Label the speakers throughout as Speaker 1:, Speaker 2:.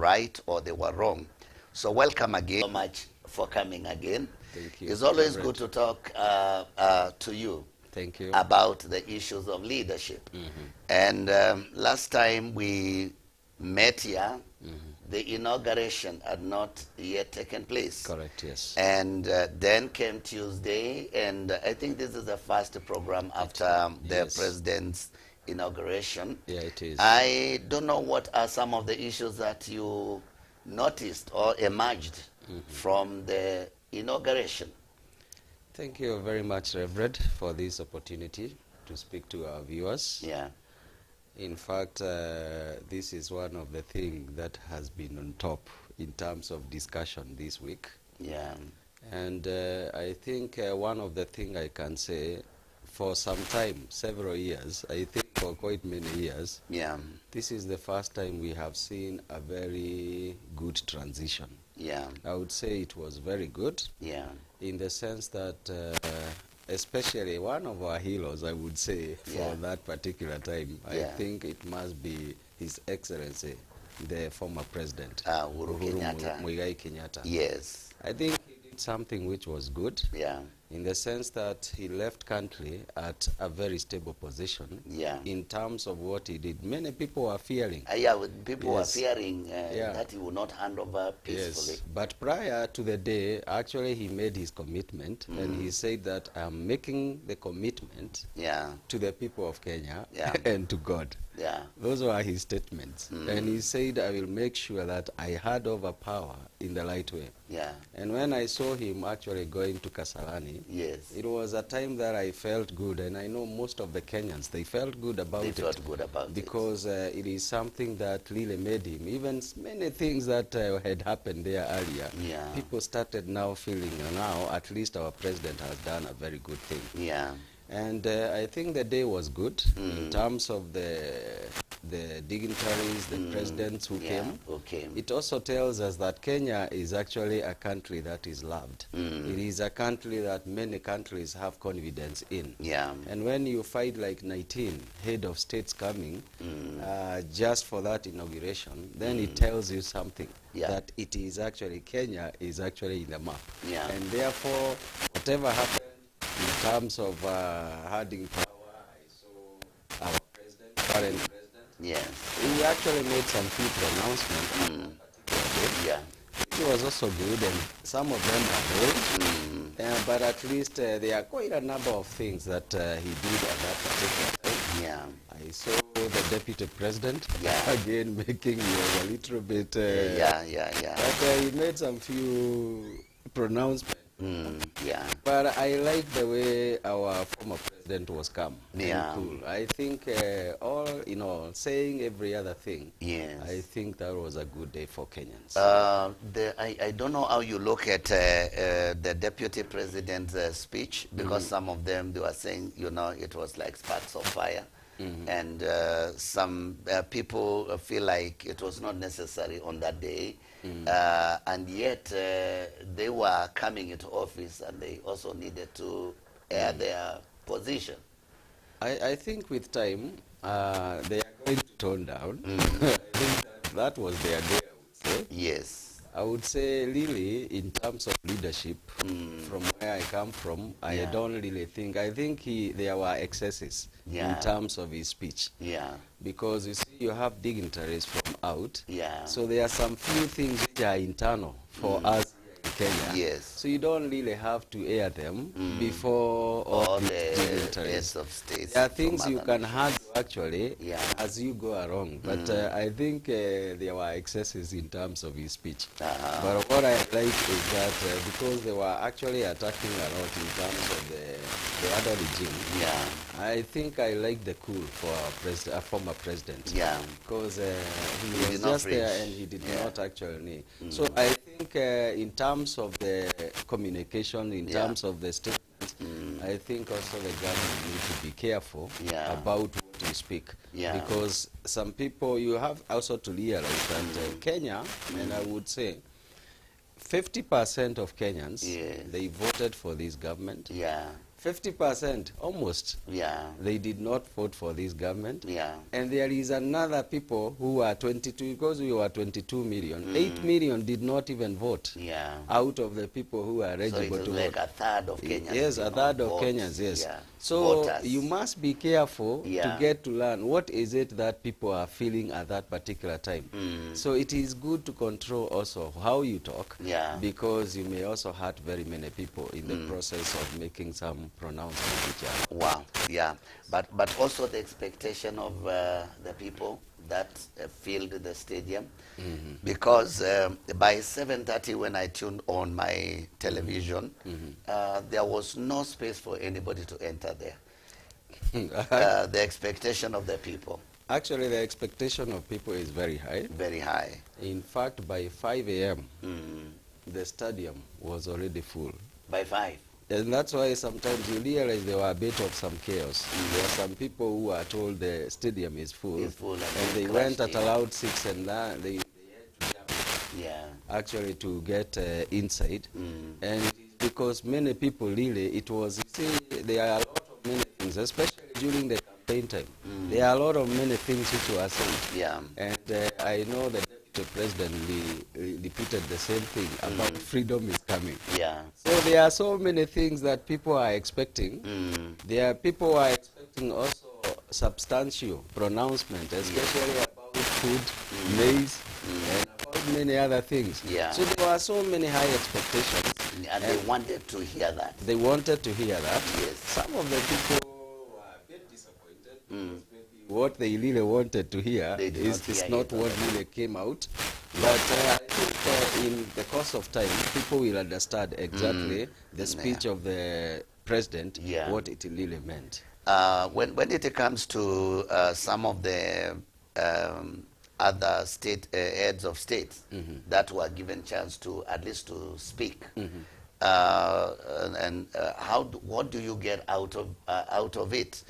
Speaker 1: right or they were wrong. So welcome again. So much for coming again.
Speaker 2: Thank you.
Speaker 1: It's always good to talk to you.
Speaker 2: Thank you.
Speaker 1: About the issues of leadership. And last time we met here, the inauguration had not yet taken place.
Speaker 2: Correct, yes.
Speaker 1: And then came Tuesday, and I think this is the first program after the president's inauguration.
Speaker 2: Yeah, it is.
Speaker 1: I don't know what are some of the issues that you noticed or emerged from the inauguration.
Speaker 2: Thank you very much, Reverend, for this opportunity to speak to our viewers.
Speaker 1: Yeah.
Speaker 2: In fact, this is one of the things that has been on top in terms of discussion this week.
Speaker 1: Yeah.
Speaker 2: And I think one of the things I can say, for some time, several years, I think for quite many years,
Speaker 1: Yeah.
Speaker 2: this is the first time we have seen a very good transition.
Speaker 1: Yeah.
Speaker 2: I would say it was very good.
Speaker 1: Yeah.
Speaker 2: In the sense that, especially one of our heroes, I would say, for that particular time, I think it must be His Excellency, the former President,
Speaker 1: Uhuru
Speaker 2: Kenyatta.
Speaker 1: Yes.
Speaker 2: I think he did something which was good.
Speaker 1: Yeah.
Speaker 2: In the sense that he left country at a very stable position.
Speaker 1: Yeah.
Speaker 2: In terms of what he did. Many people were fearing.
Speaker 1: People were fearing that he would not hand over peacefully.
Speaker 2: Yes. But prior to the day, actually he made his commitment, and he said that I'm making the commitment to the people of Kenya and to God.
Speaker 1: Yeah.
Speaker 2: Those were his statements. And he said, I will make sure that I hand over power in the right way.
Speaker 1: Yeah.
Speaker 2: And when I saw him actually going to Kasarani, it was a time that I felt good, and I know most of the Kenyans, they felt good about it.
Speaker 1: They felt good about it.
Speaker 2: Because it is something that really made him, even many things that had happened there earlier, people started now feeling, now at least our president has done a very good thing.
Speaker 1: Yeah.
Speaker 2: And I think the day was good in terms of the dignitaries, the presidents who came. It also tells us that Kenya is actually a country that is loved. It is a country that many countries have confidence in.
Speaker 1: Yeah.
Speaker 2: And when you find like 19 head of states coming just for that inauguration, then it tells you something, that it is actually, Kenya is actually in the map.
Speaker 1: Yeah.
Speaker 2: And therefore, whatever happened in terms of handing power, I saw our president, current president.
Speaker 1: Yes.
Speaker 2: He actually made some few pronouncements. It was also good, and some of them are bold. But at least there are quite a number of things that he did at that particular time.
Speaker 1: Yeah.
Speaker 2: I saw the deputy president again making a little bit. But he made some few pronouncements. But I like the way our former president was calm and cool. I think all in all, saying every other thing, I think that was a good day for Kenyans.
Speaker 1: I don't know how you look at the deputy president's speech, because some of them, they were saying, it was like sparks of fire. And some people feel like it was not necessary on that day. And yet they were coming into office, and they also needed to air their position.
Speaker 2: I think with time, they are going to tone down. I think that was their day, I would say.
Speaker 1: Yes.
Speaker 2: I would say, really, in terms of leadership, from where I come from, I don't really think. I think there were excesses in terms of his speech.
Speaker 1: Yeah.
Speaker 2: Because you see, you have dignitaries from out. So there are some few things which are internal for us in Kenya.
Speaker 1: Yes.
Speaker 2: So you don't really have to air them before all the dignitaries.
Speaker 1: Of states.
Speaker 2: There are things you can handle actually as you go along. But I think there were excesses in terms of his speech. But what I like is that because they were actually attacking a lot in terms of the other regime, I think I like the cool for our former president. Because he was just there and he did not actually. So I think in terms of the communication, in terms of the statement, I think also the government need to be careful about what you speak. Because some people, you have also to realize that Kenya, and I would say 50% of Kenyans, they voted for this government. 50%, almost.
Speaker 1: Yeah.
Speaker 2: They did not vote for this government.
Speaker 1: Yeah.
Speaker 2: And there is another people who are 22, because we were 22 million. 8 million did not even vote.
Speaker 1: Yeah.
Speaker 2: Out of the people who are eligible
Speaker 1: so
Speaker 2: to
Speaker 1: like
Speaker 2: vote.
Speaker 1: a third of Kenyans.
Speaker 2: Yes, a third of Kenyans, yes. Yeah. So voters. You must be careful to get to learn what is it that people are feeling at that particular time. So it is good to control also how you talk, because you may also hurt very many people in the process of making some pronouncements which are...
Speaker 1: Wow, yeah. But also the expectation of the people that filled the stadium, because by 7:30 when I tuned on my television, there was no space for anybody to enter there. The expectation of the people.
Speaker 2: Actually, the expectation of people is very high.
Speaker 1: Very high.
Speaker 2: In fact, by 5 a.m., the stadium was already full.
Speaker 1: By 5?
Speaker 2: And that's why sometimes you realize there were a bit of some chaos. There are some people who are told the stadium is full, and they went at around 6 and they had to jump actually to get inside. And because many people really, it was, you see, there are a lot of many things, especially during the campaign time. There are a lot of many things which were said.
Speaker 1: Yeah.
Speaker 2: And I know that the president repeated the same thing about freedom is coming.
Speaker 1: Yeah.
Speaker 2: So there are so many things that people are expecting. There are people who are expecting also substantial pronouncement, especially about food, maize, and about many other things.
Speaker 1: Yeah.
Speaker 2: So there were so many high expectations.
Speaker 1: And they wanted to hear that.
Speaker 2: They wanted to hear that.
Speaker 1: Yes.
Speaker 2: Some of the people were a bit disappointed because maybe what they really wanted to hear is not what really came out. But I think in the course of time, people will understand exactly the speech of the president, what it really meant.
Speaker 1: When it comes to some of the other state heads of states that were given chance to at least to speak, what do you get out of it?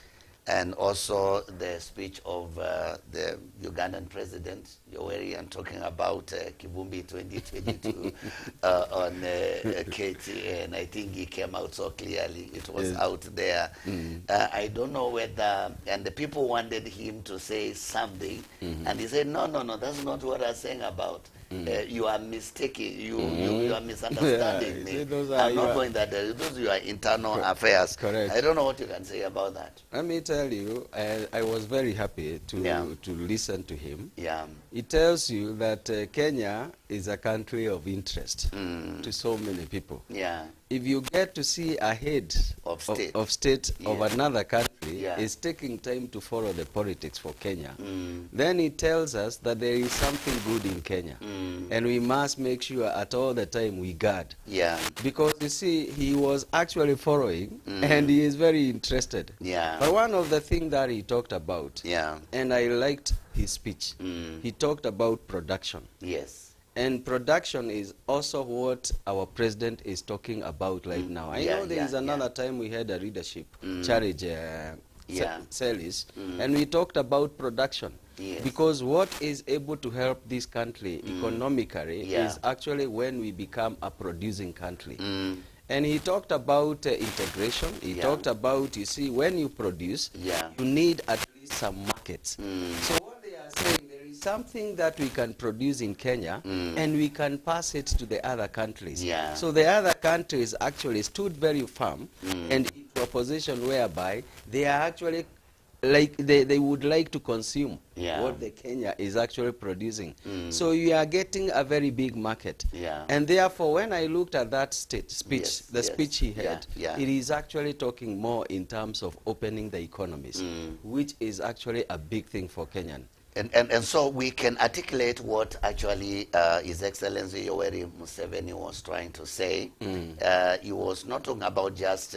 Speaker 1: And also the speech of the Ugandan president, Yoweri, and talking about Kivumbi 2022 on KTN. I think he came out so clearly. It was out there. I don't know whether, and the people wanted him to say something, and he said, no, that's not what I'm saying about. You are mistaking, you are misunderstanding me. I'm not going that way. Those are your internal affairs.
Speaker 2: Correct.
Speaker 1: I don't know what you can say about that.
Speaker 2: Let me tell you, I was very happy to listen to him.
Speaker 1: Yeah.
Speaker 2: It tells you that Kenya is a country of interest to so many people.
Speaker 1: Yeah.
Speaker 2: If you get to see a head of state of another country is taking time to follow the politics for Kenya, then it tells us that there is something good in Kenya. And we must make sure at all the time we guard.
Speaker 1: Yeah.
Speaker 2: Because you see, he was actually following and he is very interested.
Speaker 1: Yeah.
Speaker 2: But one of the things that he talked about, and I liked his speech, he talked about production.
Speaker 1: Yes.
Speaker 2: And production is also what our president is talking about right now. I know there is another time we had a leadership challenge, Felix, and we talked about production. Yes. Because what is able to help this country economically is actually when we become a producing country. And he talked about integration. He talked about, you see, when you produce, you need at least some markets. So what they are saying, there is something that we can produce in Kenya and we can pass it to the other countries. So the other countries actually stood very firm and into a position whereby they are actually like they would like to consume what the Kenya is actually producing. So you are getting a very big market. And therefore, when I looked at that speech, the speech he had, it is actually talking more in terms of opening the economies, which is actually a big thing for Kenyan.
Speaker 1: And so we can articulate what actually His Excellency Yoweri Museveni was trying to say. He was not talking about just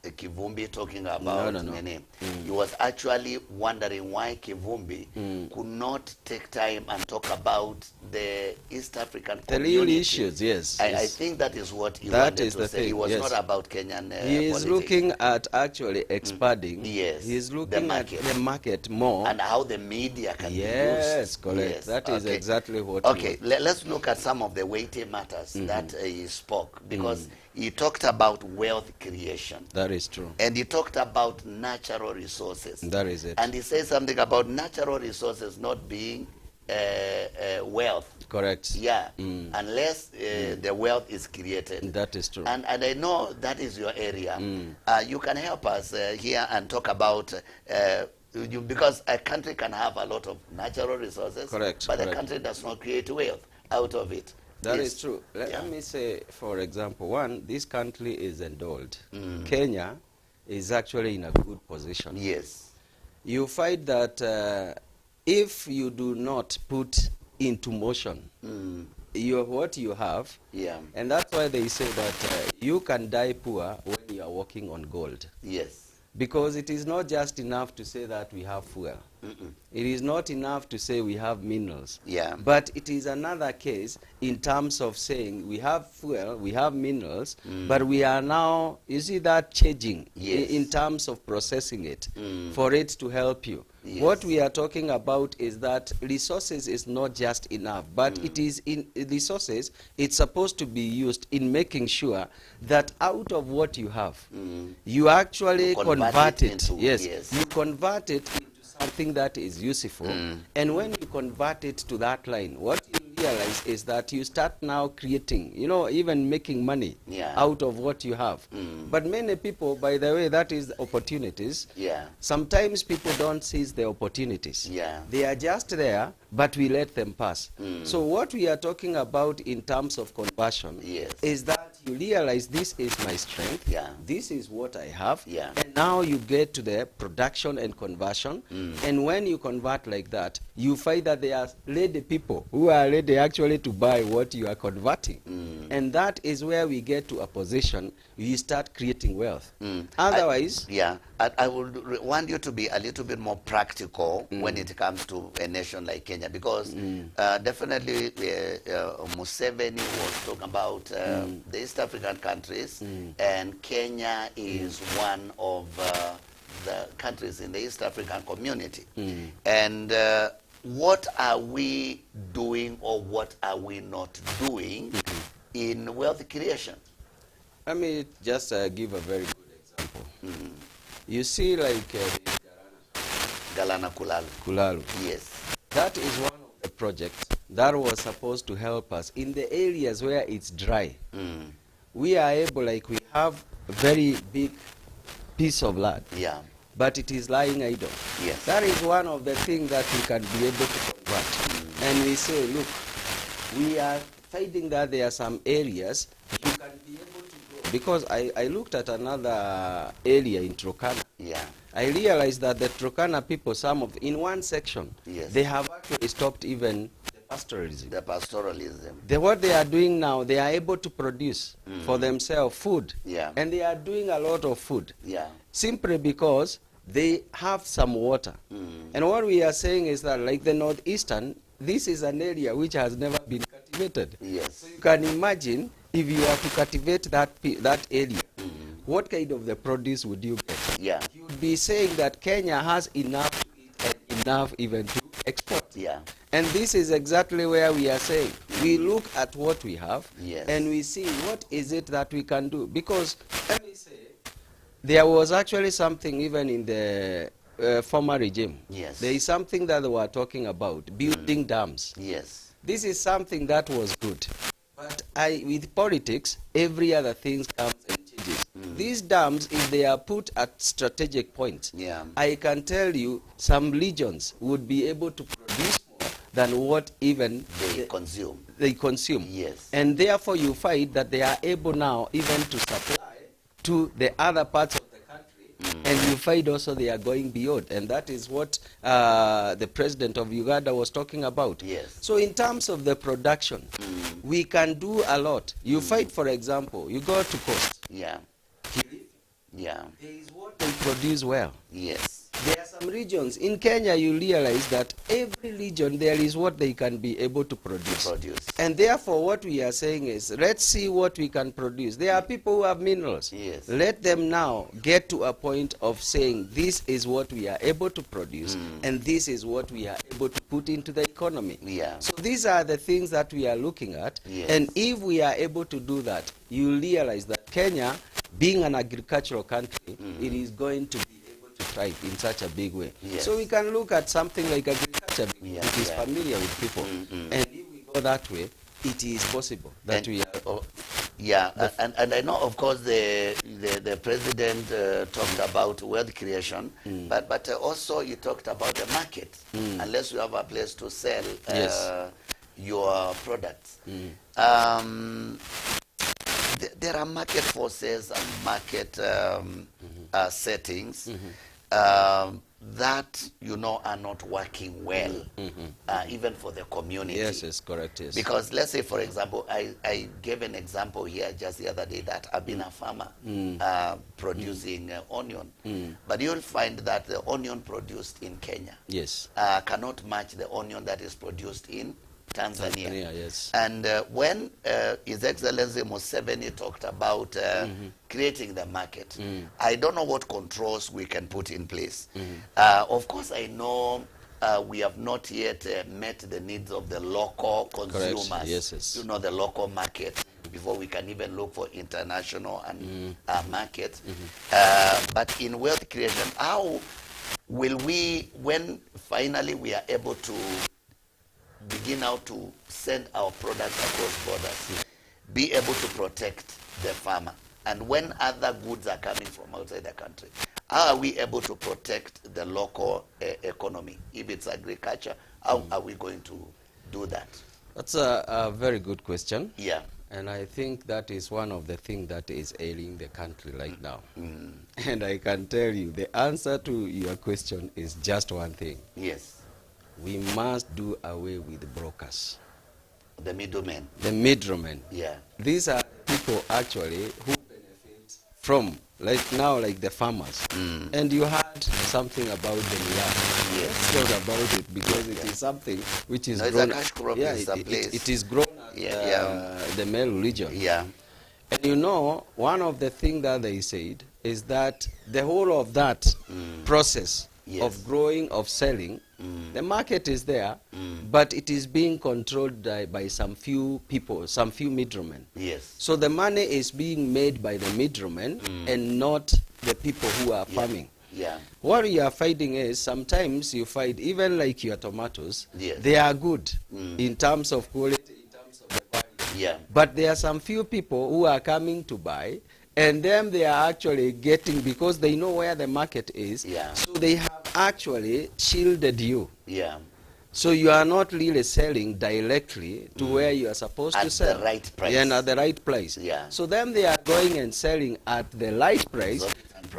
Speaker 1: Kivumbi talking about Nene. He was actually wondering why Kivumbi could not take time and talk about the East African community.
Speaker 2: The real issues, yes.
Speaker 1: I think that is what he wanted to say. He was not about Kenyan
Speaker 2: He is
Speaker 1: politics.
Speaker 2: looking at actually expanding.
Speaker 1: Yes.
Speaker 2: He is looking at the market more.
Speaker 1: And how the media can be used.
Speaker 2: Yes, correct. Yes. That is exactly what
Speaker 1: let's look at some of the weighty matters that he spoke, because he talked about wealth creation.
Speaker 2: That is true.
Speaker 1: And he talked about natural resources.
Speaker 2: That is it.
Speaker 1: And he said something about natural resources not being wealth.
Speaker 2: Correct.
Speaker 1: Yeah, unless the wealth is created.
Speaker 2: That is true.
Speaker 1: And I know that is your area. You can help us here and talk about because a country can have a lot of natural resources,
Speaker 2: correct,
Speaker 1: but
Speaker 2: correct.
Speaker 1: the country does not create wealth out of it.
Speaker 2: That
Speaker 1: yes.
Speaker 2: is true. Let me say, for example, one, this country is endowed. Kenya is actually in a good position.
Speaker 1: Yes.
Speaker 2: You find that if you do not put into motion what you have, and that's why they say that you can die poor when you are walking on gold.
Speaker 1: Yes.
Speaker 2: Because it is not just enough to say that we have fuel. It is not enough to say we have minerals.
Speaker 1: Yeah.
Speaker 2: But it is another case in terms of saying we have fuel, we have minerals, but we are now, you see that changing in terms of processing it for it to help you. Yes. What we are talking about is that resources is not just enough, but it is in resources, it's supposed to be used in making sure that out of what you have, you actually convert it. Yes, you convert it into something that is useful. And when you convert it to that line, what you realize is that you start now creating, you know, even making money out of what you have. But many people, by the way, that is opportunities. Sometimes people don't seize the opportunities. They are just there, but we let them pass. So what we are talking about in terms of conversion is that you realize this is my strength, this is what I have, and now you get to the production and conversion. And when you convert like that, you find that there are ready people who are ready actually to buy what you are converting. And that is where we get to a position you start creating wealth. Otherwise,
Speaker 1: I would want you to be a little bit more practical when it comes to a nation like Kenya, because definitely Museveni was talking about the East African countries, and Kenya is one of the countries in the East African community. And what are we doing, or what are we not doing in wealth creation?
Speaker 2: Let me just give a very good example. You see, like
Speaker 1: Galana Kulalu.
Speaker 2: Kulalu.
Speaker 1: Yes.
Speaker 2: That is one of the projects that was supposed to help us in the areas where it's dry. We are able, like we have a very big piece of land, but it is lying idle. Yes. That is one of the things that we can be able to convert. And we say, look, we are finding that there are some areas you can be able to go. Because I looked at another area in Turkana. I realized that the Turkana people, some of, in one section, they have actually stopped even the pastoralism.
Speaker 1: The pastoralism.
Speaker 2: What they are doing now, they are able to produce for themselves food. And they are doing a lot of food. Simply because they have some water. And what we are saying is that, like the northeastern, this is an area which has never been cultivated. So you can imagine if you are to cultivate that area, what kind of the produce would you get? You would be saying that Kenya has enough to eat and enough even to export. And this is exactly where we are saying, we look at what we have and we see what is it that we can do. Because, let me say, there was actually something even in the former regime. There is something that they were talking about, building dams. This is something that was good. But with politics, every other thing comes and changes. These dams, if they are put at strategic points, I can tell you some regions would be able to produce more than what even
Speaker 1: they consume.
Speaker 2: And therefore you find that they are able now even to supply to the other parts of the country, and you find also they are going beyond. And that is what the president of Uganda was talking about. So in terms of the production, we can do a lot. You find, for example, you go to coast. There is what they produce well. There are some regions in Kenya, you realize that every region there is what they can be able to produce. And therefore what we are saying is, let's see what we can produce. There are people who have minerals. Let them now get to a point of saying, this is what we are able to produce, and this is what we are able to put into the economy. So these are the things that we are looking at. And if we are able to do that, you realize that Kenya, being an agricultural country, it is going to be able to thrive in such a big way.
Speaker 1: Yes.
Speaker 2: So we can look at something like agriculture,
Speaker 1: Yeah,
Speaker 2: which is
Speaker 1: yeah.
Speaker 2: familiar with people. And if we go that way, it is possible that we are.
Speaker 1: Yeah, and I know, of course, the president talked about wealth creation, but also he talked about the market. Unless you have a place to sell your products. There are market forces and market settings that, you know, are not working well, even for the community.
Speaker 2: Yes, it's correct, yes.
Speaker 1: Because let's say, for example, I gave an example here just the other day that I've been a farmer producing onion. But you'll find that the onion produced in Kenya cannot match the onion that is produced in Tanzania.
Speaker 2: Yes.
Speaker 1: And when His Excellency Museveni talked about creating the market, I don't know what controls we can put in place. Of course, I know we have not yet met the needs of the local consumers.
Speaker 2: Yes.
Speaker 1: You know, the local market, before we can even look for international and markets. But in wealth creation, how will we, when finally we are able to begin out to send our products across borders, be able to protect the farmer? And when other goods are coming from outside the country, how are we able to protect the local economy? If it's agriculture, how are we going to do that?
Speaker 2: That's a very good question.
Speaker 1: Yeah.
Speaker 2: And I think that is one of the things that is ailing the country right now. And I can tell you, the answer to your question is just one thing.
Speaker 1: Yes.
Speaker 2: We must do away with brokers.
Speaker 1: The middlemen.
Speaker 2: The middlemen.
Speaker 1: Yeah.
Speaker 2: These are people actually who benefit from, like now, like the farmers. And you heard something about the Miyako.
Speaker 1: Yes.
Speaker 2: Let's talk about it because it is something which is
Speaker 1: No,
Speaker 2: grown.
Speaker 1: it's a cash crop
Speaker 2: Yeah,
Speaker 1: in some place.
Speaker 2: it is grown at the male religion.
Speaker 1: Yeah.
Speaker 2: And you know, one of the things that they said is that the whole of that process of growing, of selling, the market is there, but it is being controlled by some few people, some few middlemen.
Speaker 1: Yes.
Speaker 2: So the money is being made by the middlemen and not the people who are farming.
Speaker 1: Yeah.
Speaker 2: What you are finding is sometimes you find even like your tomatoes,
Speaker 1: Yes.
Speaker 2: they are good in terms of quality, in terms of the value.
Speaker 1: Yeah.
Speaker 2: But there are some few people who are coming to buy, and then they are actually getting, because they know where the market is, so they have actually shielded you.
Speaker 1: Yeah.
Speaker 2: So you are not really selling directly to where you are supposed to sell.
Speaker 1: At the right price.
Speaker 2: Yeah, and at the right place.
Speaker 1: Yeah.
Speaker 2: So then they are going and selling at the right price,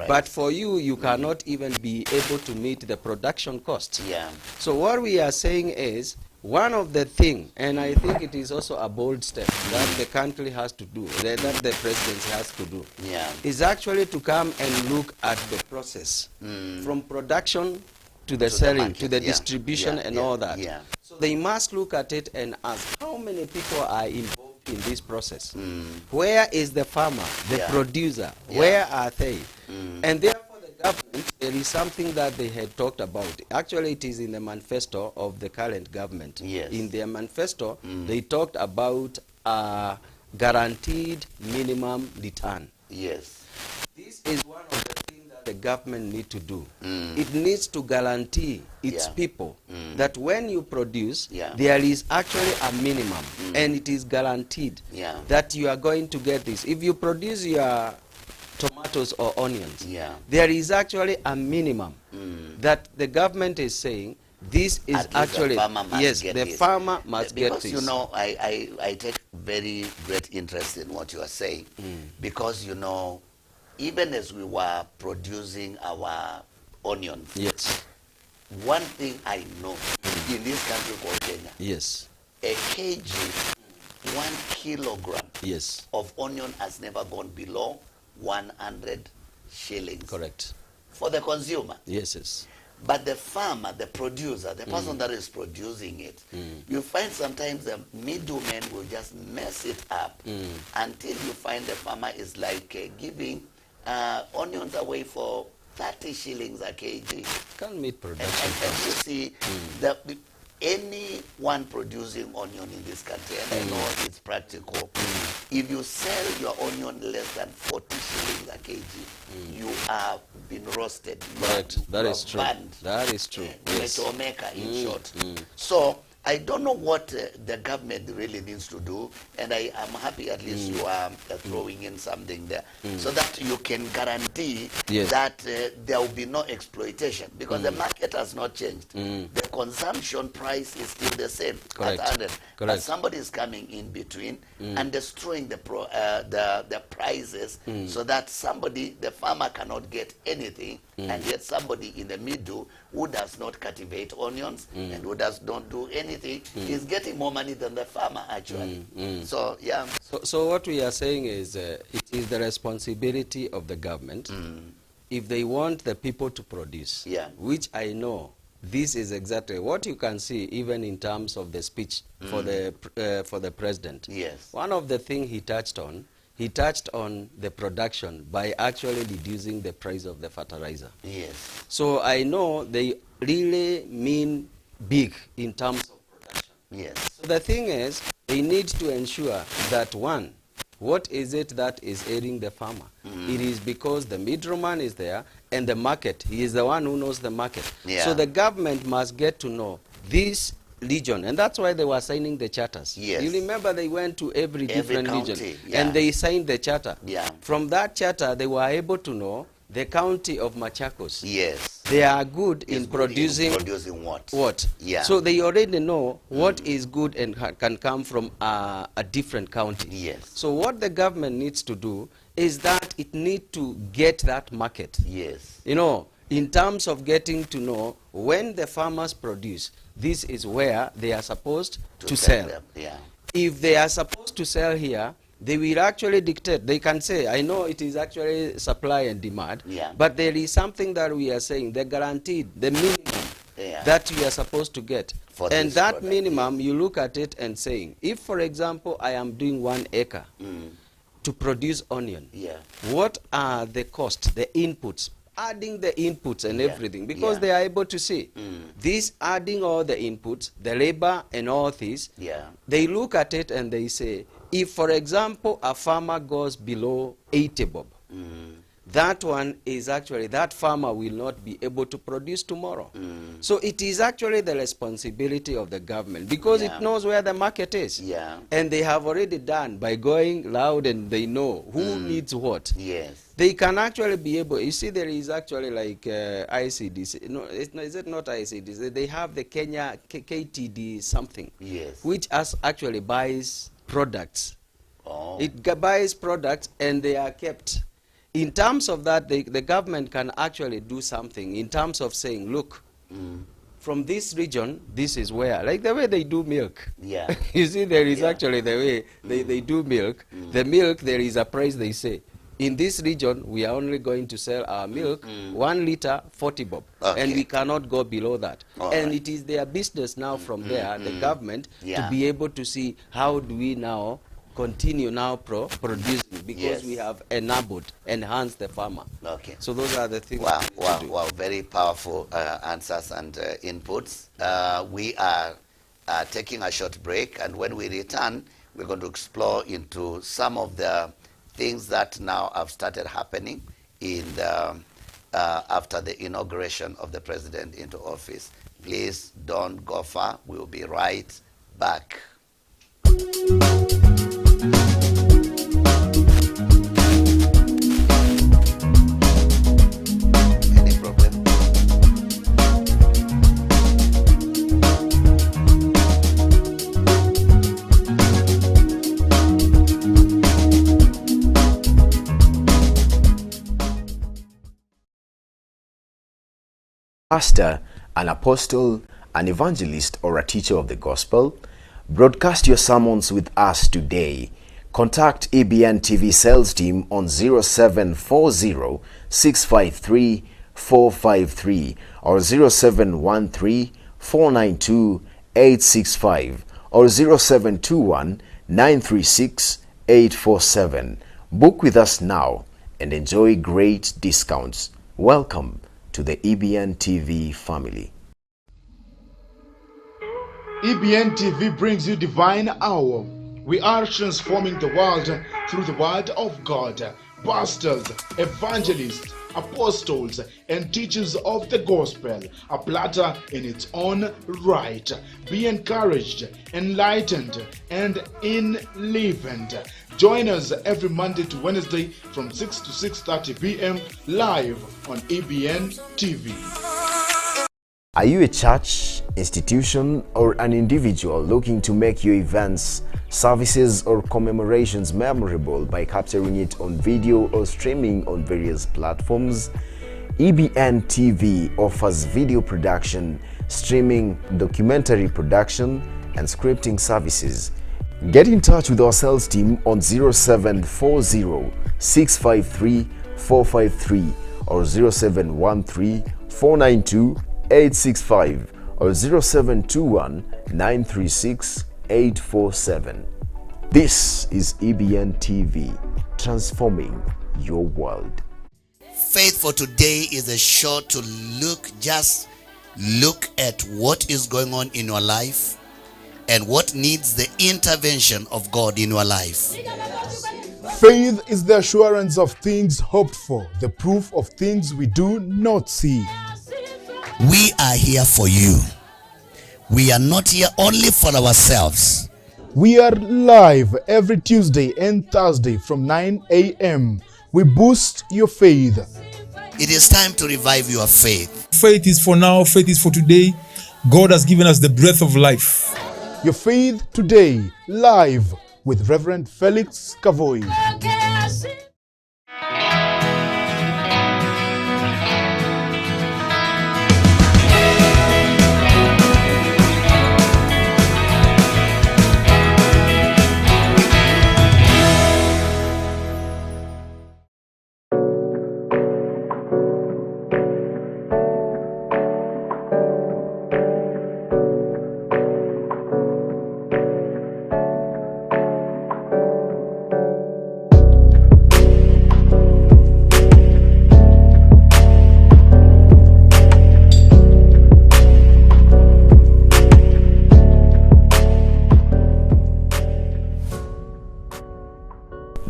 Speaker 2: but for you, you cannot even be able to meet the production cost.
Speaker 1: Yeah.
Speaker 2: So what we are saying is, one of the things, and I think it is also a bold step that the country has to do, that the presidency has to do, is actually to come and look at the process from production to the selling, to the distribution and all that. So they must look at it and ask, how many people are involved in this process? Where is the farmer, the producer? Where are they? And therefore, the government, there is something that they had talked about. Actually, it is in the manifesto of the current government. In their manifesto, they talked about a guaranteed minimum return.
Speaker 1: Yes.
Speaker 2: This is one of the things that the government needs to do. It needs to guarantee its people that when you produce, there is actually a minimum, and it is guaranteed that you are going to get this. If you produce your tomatoes or onions, there is actually a minimum that the government is saying this is actually, the farmer must get this.
Speaker 1: Because, you know, I take very great interest in what you are saying, because, you know, even as we were producing our onions, one thing I know in this country called Kenya, a kg, 1 kilogram of onion has never gone below 100 shillings.
Speaker 2: Correct.
Speaker 1: For the consumer.
Speaker 2: Yes.
Speaker 1: But the farmer, the producer, the person that is producing it, you find sometimes the middleman will just mess it up until you find the farmer is like giving onions away for 30 shillings a kg.
Speaker 2: Can't meet production.
Speaker 1: And you see, anyone producing onion in this country, and I know it's practical, if you sell your onion less than 40 shillings a kg, you have been roasted.
Speaker 2: That is true.
Speaker 1: Banned.
Speaker 2: That is true. Yes.
Speaker 1: In short. So I don't know what the government really needs to do, and I am happy at least you are throwing in something there, so that you can guarantee that there will be no exploitation, because the market has not changed. The consumption price is still the same at 100. But somebody is coming in between and destroying the prices, so that the farmer cannot get anything, and yet somebody in the middle who does not cultivate onions and who does not do anything is getting more money than the farmer actually. So yeah.
Speaker 2: So what we are saying is it is the responsibility of the government if they want the people to produce, which I know this is exactly what you can see even in terms of the speech for the president.
Speaker 1: Yes.
Speaker 2: One of the things he touched on the production by actually reducing the price of the fertilizer.
Speaker 1: Yes.
Speaker 2: So I know they really mean big in terms of production.
Speaker 1: Yes.
Speaker 2: So the thing is, they need to ensure that, one, what is it that is aiding the farmer? It is because the middleman is there and the market, he is the one who knows the market.
Speaker 1: Yeah.
Speaker 2: So the government must get to know this region, and that's why they were signing the charters.
Speaker 1: Yes.
Speaker 2: You remember they went to every different
Speaker 1: county,
Speaker 2: region and they signed the charter.
Speaker 1: Yeah.
Speaker 2: From that charter, they were able to know the county of Machakos.
Speaker 1: Yes.
Speaker 2: They are good in producing
Speaker 1: what? Yeah.
Speaker 2: So they already know what is good and can come from a different county.
Speaker 1: Yes.
Speaker 2: So what the government needs to do is that it needs to get that market.
Speaker 1: Yes.
Speaker 2: You know, in terms of getting to know when the farmers produce, this is where they are supposed to sell.
Speaker 1: Yeah.
Speaker 2: If they are supposed to sell here, they will actually dictate. They can say, I know it is actually supply and demand, but there is something that we are saying, the guaranteed, the minimum that you are supposed to get. And that product, minimum, you look at it and saying, if, for example, I am doing 1 acre to produce onion, what are the costs, the inputs, adding the inputs and everything, because they are able to see this, adding all the inputs, the labor and all this, they look at it and they say, if, for example, a farmer goes below 80 bob, that one is actually, that farmer will not be able to produce tomorrow. So it is actually the responsibility of the government, because it knows where the market is. And they have already done by going loud, and they know who needs what.
Speaker 1: Yes.
Speaker 2: They can actually be able, you see, there is actually like ICDC, no, is it not ICDC? They have the Kenya KTD something, which actually buys products. It buys products and they are kept. In terms of that, the government can actually do something in terms of saying, look, from this region, this is where, like the way they do milk. You see, there is actually the way they do milk. The milk, there is a price they say. In this region, we are only going to sell our milk 1 liter 40 bob, and we cannot go below that. And it is their business now from there, the government, to be able to see how do we now continue now producing, because we have enhanced the farmer. So those are the things.
Speaker 1: Wow, very powerful answers and inputs. We are taking a short break, and when we return, we're going to explore into some of the things that now have started happening in the, after the inauguration of the president into office. Please don't go far. We'll be right back. Any problem?
Speaker 3: Pastor, an apostle, an evangelist, or a teacher of the gospel? Broadcast your sermons with us today. Contact EBN TV sales team on 0740 653 453 or 0713 492 865 or 0721 936 847. Book with us now and enjoy great discounts. Welcome to the EBN TV family.
Speaker 4: EBN TV brings you Divine Hour. We are transforming the world through the Word of God. Pastors, evangelists, apostles, and teachers of the gospel, a platter in its own right. Be encouraged, enlightened, and enlivened. Join us every Monday to Wednesday from 6 to 6:30 p.m. live on EBN TV.
Speaker 3: Are you a church, institution, or an individual looking to make your events, services, or commemorations memorable by capturing it on video or streaming on various platforms? EBN TV offers video production, streaming, documentary production, and scripting services. Get in touch with our sales team on 0740 653 453 or 0713 492 865 or 0721 936 847. This is EBN TV, transforming your world.
Speaker 1: Faith for Today is a show to just look at what is going on in your life and what needs the intervention of God in your life.
Speaker 4: Faith is the assurance of things hoped for, the proof of things we do not see.
Speaker 1: We are here for you. We are not here only for ourselves.
Speaker 4: We are live every Tuesday and Thursday from 9 a.m. We boost your faith.
Speaker 1: It is time to revive your faith.
Speaker 5: Faith is for now, faith is for today. God has given us the breath of life.
Speaker 4: Your Faith Today, live with Reverend Felix Kavoi.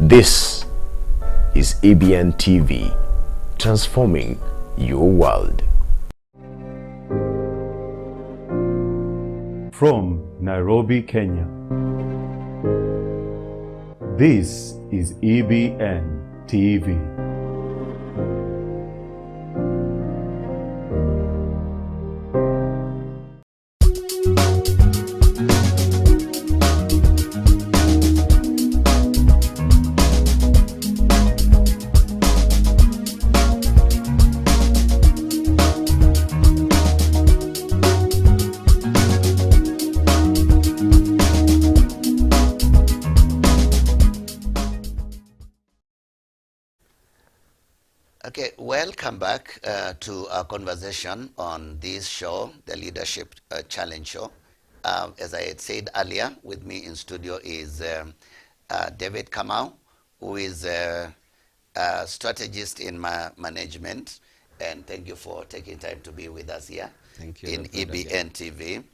Speaker 3: This is EBN TV, transforming your world.
Speaker 6: From Nairobi, Kenya, this is EBN TV.
Speaker 1: Okay, welcome back to our conversation on this show, the Leadership Challenge Show. As I had said earlier, with me in studio is David Kamau, who is a strategist in management. And thank you for taking time to be with us here.
Speaker 2: Thank you,
Speaker 1: in EBN TV.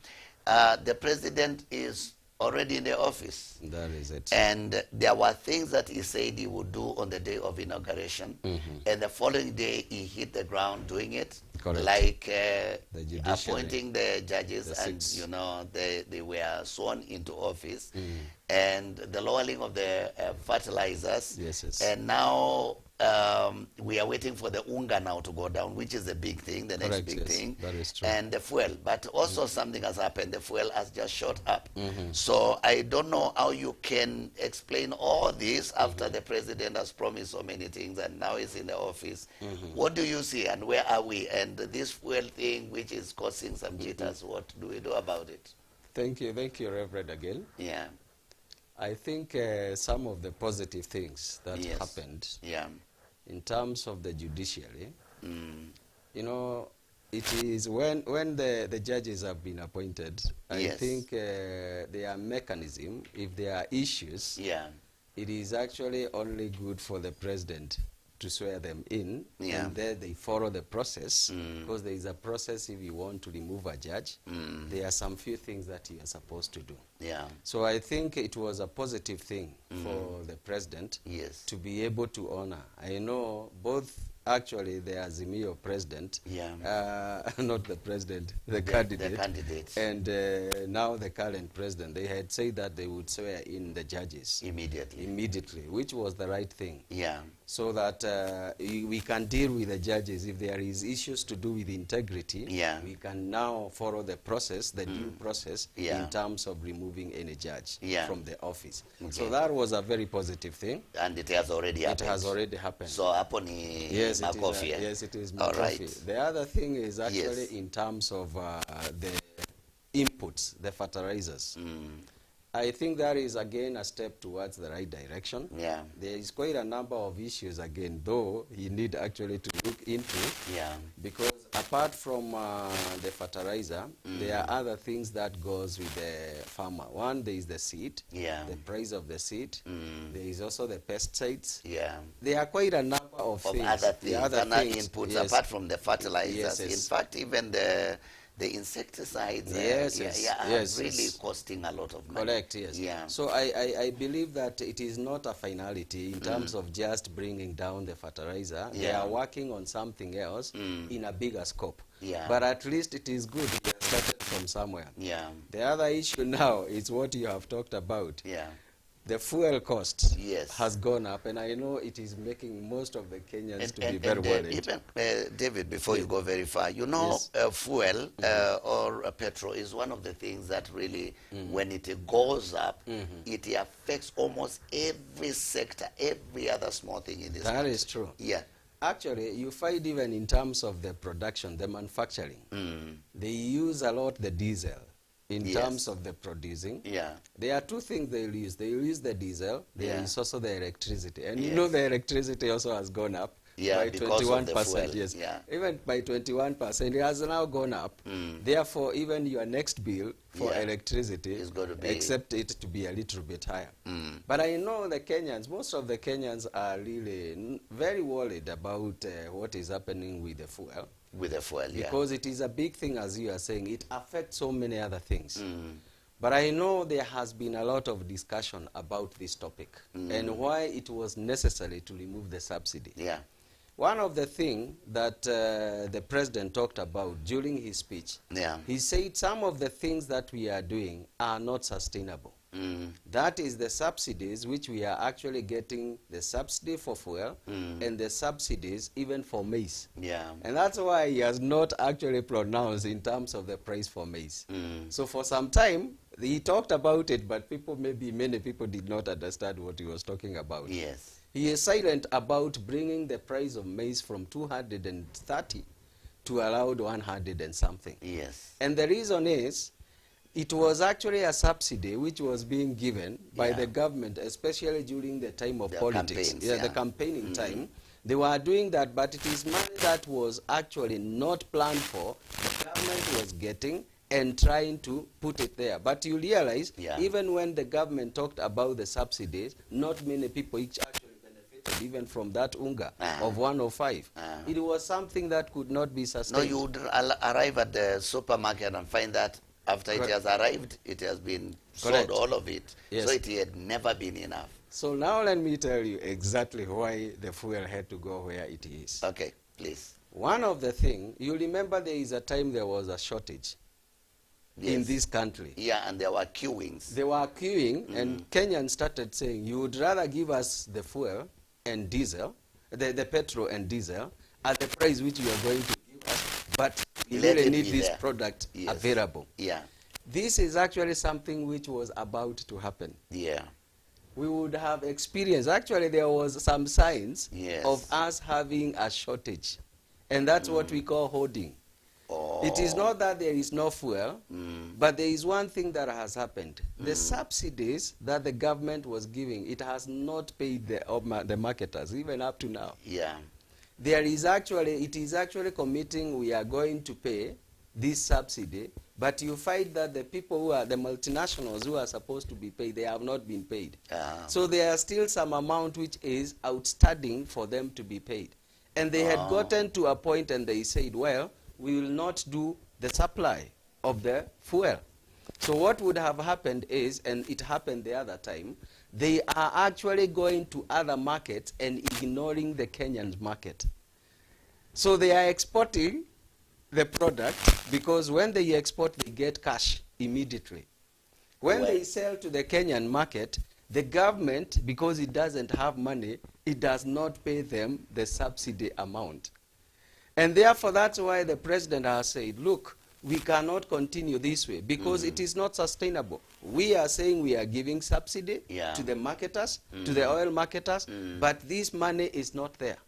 Speaker 1: The president is already in the office.
Speaker 2: That is it.
Speaker 1: And there were things that he said he would do on the day of inauguration. And the following day, he hit the ground doing it.
Speaker 2: Correct.
Speaker 1: Like
Speaker 2: the
Speaker 1: appointing the judges, and you know, they were sworn into office. And the lowering of the fertilizers.
Speaker 2: Yes.
Speaker 1: And now we are waiting for the unga now to go down, which is the big thing, the next big thing.
Speaker 2: That is true.
Speaker 1: And the fuel. But also something has happened. The fuel has just shot up. So I don't know how you can explain all this after the president has promised so many things and now he's in the office. What do you see and where are we? And this fuel thing, which is causing some jitters, what do we do about it?
Speaker 2: Thank you, Reverend, again.
Speaker 1: Yeah.
Speaker 2: I think some of the positive things that happened in terms of the judiciary, you know, it is when the judges have been appointed, I think their mechanism, if there are issues, it is actually only good for the president to swear them in,
Speaker 1: Yeah.
Speaker 2: and then they follow the process, because there is a process if you want to remove a judge. There are some few things that you are supposed to do.
Speaker 1: Yeah.
Speaker 2: So I think it was a positive thing for the president
Speaker 1: Yes.
Speaker 2: to be able to honor. I know both actually the Azimio president, not the president, the candidate,
Speaker 1: the candidate,
Speaker 2: and now the current president, they had said that they would swear in the judges immediately, which was the right thing.
Speaker 1: Yeah.
Speaker 2: So that we can deal with the judges. If there is issues to do with integrity, we can now follow the process, the due process, in terms of removing any judge from the office.
Speaker 1: Okay.
Speaker 2: So that was a very positive thing.
Speaker 1: And it has already happened.
Speaker 2: It has already happened.
Speaker 1: So Aponi,
Speaker 2: yes,
Speaker 1: Makofi.
Speaker 2: Yes, it is
Speaker 1: All
Speaker 2: Makofi.
Speaker 1: right.
Speaker 2: The other thing is actually in terms of the inputs, the fertilizers. I think that is again a step towards the right direction.
Speaker 1: Yeah.
Speaker 2: There is quite a number of issues again, though you need actually to look into.
Speaker 1: Yeah.
Speaker 2: Because apart from the fertilizer, there are other things that goes with the farmer. One, there is the seed.
Speaker 1: Yeah.
Speaker 2: The price of the seed. There is also the pesticides.
Speaker 1: Yeah.
Speaker 2: There are quite a number of things.
Speaker 1: Other things,
Speaker 2: other
Speaker 1: inputs,
Speaker 2: yes.
Speaker 1: apart from the fertilizers.
Speaker 2: Yes, yes.
Speaker 1: In fact, even the insecticides are really costing a lot of money.
Speaker 2: Correct, yes.
Speaker 1: Yeah.
Speaker 2: So I believe that it is not a finality in terms of just bringing down the fertilizer. They are working on something else in a bigger scope.
Speaker 1: Yeah.
Speaker 2: But at least it is good we have started from somewhere.
Speaker 1: Yeah.
Speaker 2: The other issue now is what you have talked about.
Speaker 1: Yeah.
Speaker 2: The fuel cost
Speaker 1: has
Speaker 2: gone up, and I know it is making most of the Kenyans to be very worried.
Speaker 1: Even, David, before you go very far, you know, fuel or petrol is one of the things that really, when it goes up, it affects almost every sector, every other small thing in this country.
Speaker 2: That is true.
Speaker 1: Yeah.
Speaker 2: Actually, you find even in terms of the production, the manufacturing, they use a lot the diesel. In terms of the producing, there are two things they'll use. They'll use the diesel, there is also the electricity. And you know the electricity also has gone up by 21%. Yes. Even by 21%, it has now gone up. Therefore, even your next bill for electricity is going to be, except it to be a little bit higher. But I know the Kenyans, most of the Kenyans are really very worried about what is happening with the fuel.
Speaker 1: With the fuel,
Speaker 2: because it is a big thing, as you are saying. It affects so many other things. But I know there has been a lot of discussion about this topic and why it was necessary to remove the subsidy.
Speaker 1: Yeah.
Speaker 2: One of the things that the president talked about during his speech, he said some of the things that we are doing are not sustainable. That is the subsidies which we are actually getting, the subsidy for fuel and the subsidies even for maize. And that's why he has not actually pronounced in terms of the price for maize. So for some time, he talked about it, but many people did not understand what he was talking about.
Speaker 1: Yes.
Speaker 2: He is silent about bringing the price of maize from 230 to around 100 and something.
Speaker 1: Yes.
Speaker 2: And the reason is, it was actually a subsidy which was being given by the government, especially during the time of politics. The campaigning time. They were doing that, but it is money that was actually not planned for. The government was getting and trying to put it there. But you realize, even when the government talked about the subsidies, not many people actually benefited even from that unga of 105. It was something that could not be sustained.
Speaker 1: No, you would arrive at the supermarket and find that after it has arrived, it has been sold, all of it. So it had never been enough.
Speaker 2: So now let me tell you exactly why the fuel had to go where it is.
Speaker 1: Okay, please.
Speaker 2: One of the things, you remember there is a time there was a shortage in this country.
Speaker 1: Yeah, and there were queuings.
Speaker 2: They were queuing, and Kenyans started saying, you would rather give us the fuel and diesel, the petrol and diesel, at the price which you are going to give us, but we really need this product available.
Speaker 1: Yeah.
Speaker 2: This is actually something which was about to happen.
Speaker 1: Yeah.
Speaker 2: We would have experienced, actually there was some signs of us having a shortage. And that's what we call hoarding. It is not that there is no fuel, but there is one thing that has happened. The subsidies that the government was giving, it has not paid the marketers, even up to now.
Speaker 1: Yeah.
Speaker 2: It is actually committing we are going to pay this subsidy But you find that the people who are the multinationals who are supposed to be paid, they have not been paid. So there are still some amount which is outstanding for them to be paid. And they had gotten to a point and they said, well, we will not do the supply of the fuel. So what would have happened is, and it happened the other time, they are actually going to other markets and ignoring the Kenyan market. So they are exporting the product because when they export, they get cash immediately. When they sell to the Kenyan market, the government, because it doesn't have money, it does not pay them the subsidy amount. And therefore, that's why the president has said, look, we cannot continue this way because it is not sustainable. We are saying we are giving subsidy to the marketers, to the oil marketers, but this money is not there.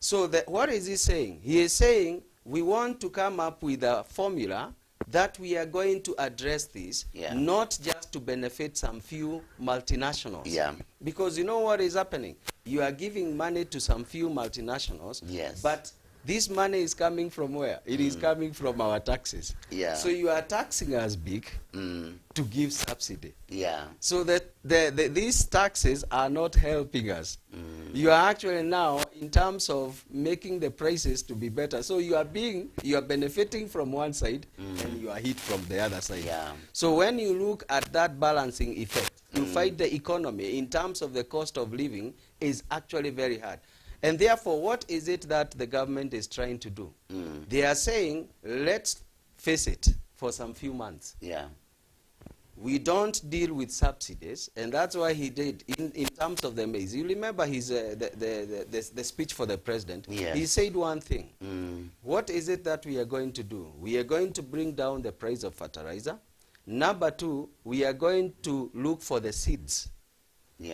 Speaker 2: So what is he saying? He is saying we want to come up with a formula that we are going to address this, not just to benefit some few multinationals. Because you know what is happening? You are giving money to some few multinationals, but this money is coming from where? It is coming from our taxes. So you are taxing us big to give subsidy. So that these taxes are not helping us. You are actually now in terms of making the prices to be better. So you are benefiting from one side and you are hit from the other side. So when you look at that balancing effect, you find the economy in terms of the cost of living is actually very hard. And therefore, what is it that the government is trying to do? They are saying, let's face it for some few months. We don't deal with subsidies, and that's why he did in terms of the maize. You remember his the speech for the president. He said one thing. What is it that we are going to do? We are going to bring down the price of fertilizer. Number two, we are going to look for the seeds,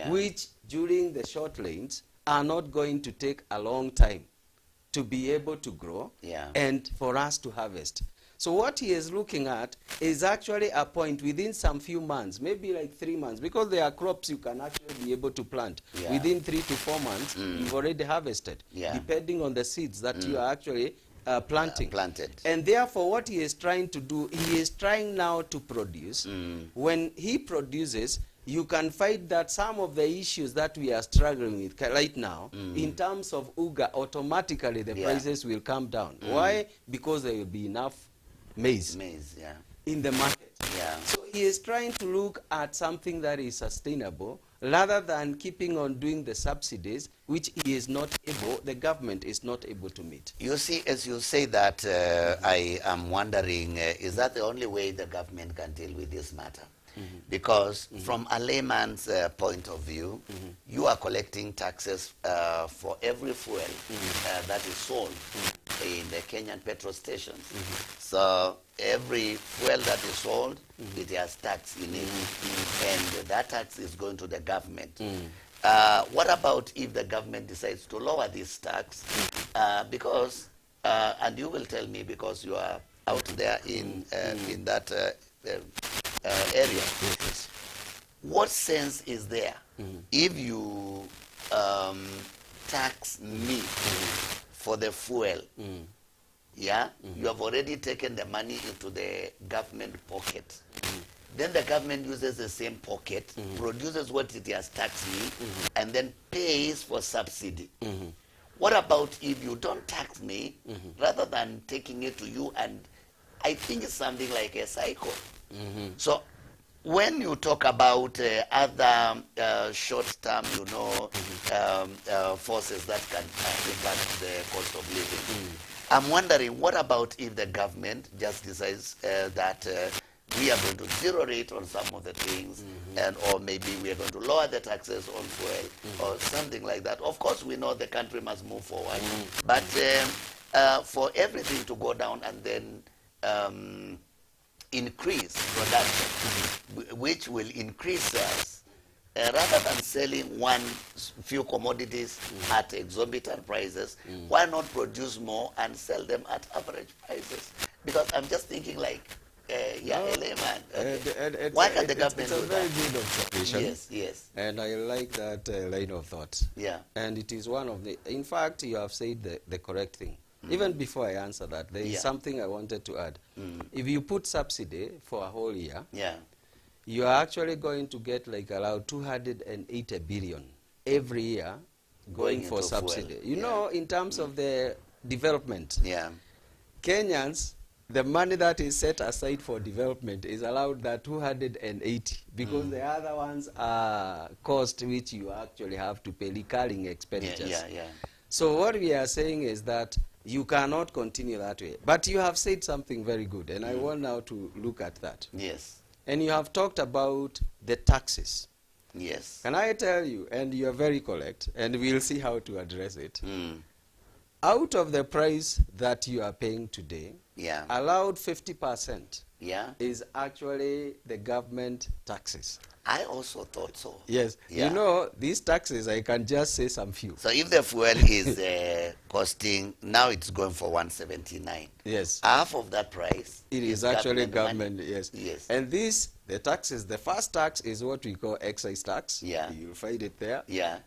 Speaker 2: which during the short lanes are not going to take a long time to be able to grow and for us to harvest. So what he is looking at is actually a point within some few months, maybe like 3 months, because there are crops you can actually be able to plant. Within 3 to 4 months, you've already harvested, depending on the seeds that you are actually planting. And therefore, what he is trying to do, he is trying now to produce. When he produces, you can find that some of the issues that we are struggling with right now, in terms of UGA, automatically the prices will come down. Why? Because there will be enough maize in the market. So he is trying to look at something that is sustainable rather than keeping on doing the subsidies, which he is not able, the government is not able to meet.
Speaker 1: You see, as you say that, I am wondering, is that the only way the government can deal with this matter? Because from a layman's point of view, you are collecting taxes for every fuel that is sold in the Kenyan petrol stations. So every fuel that is sold, it has tax in it, and that tax is going to the government. What about if the government decides to lower this tax? Because, and you will tell me because you are out there in that area. What sense is there if you tax me for the fuel? You have already taken the money into the government pocket. Then the government uses the same pocket, produces what it has taxed me, and then pays for subsidy. What about if you don't tax me, rather than taking it to you? And I think it's something like a cycle. So when you talk about other short-term, forces that can impact the cost of living, I'm wondering, what about if the government just decides that we are going to zero rate on some of the things, and or maybe we are going to lower the taxes on fuel or something like that? Of course, we know the country must move forward, but for everything to go down and then increase production, which will increase sales, rather than selling one few commodities at exorbitant prices, why not produce more and sell them at average prices? Because I'm just thinking like, layman. Why can't the government do that?
Speaker 2: It's a very good observation.
Speaker 1: Yes.
Speaker 2: And I like that line of thought. And it is one of the, in fact, you have said the correct thing. Even before I answer that, there is something I wanted to add. If you put subsidy for a whole year, you are actually going to get like around 280 billion every year going for subsidy.
Speaker 1: Fuel.
Speaker 2: You know, in terms of the development, Kenyans, the money that is set aside for development is allowed that 280 because the other ones are cost which you actually have to pay, recurring expenditures. So what we are saying is that you cannot continue that way. But you have said something very good, and I want now to look at that.
Speaker 1: Yes.
Speaker 2: And you have talked about the taxes.
Speaker 1: Yes.
Speaker 2: Can I tell you, and you are very correct, and we'll see how to address it. Out of the price that you are paying today, allowed 50% is actually the government taxes.
Speaker 1: I also thought so.
Speaker 2: Yes. You know, these taxes, I can just say some few.
Speaker 1: So if the fuel is costing, now it's going for 179.
Speaker 2: Yes.
Speaker 1: Half of that price
Speaker 2: it is actually government, yes. And this, the taxes, the first tax is what we call excise tax. You'll find it there.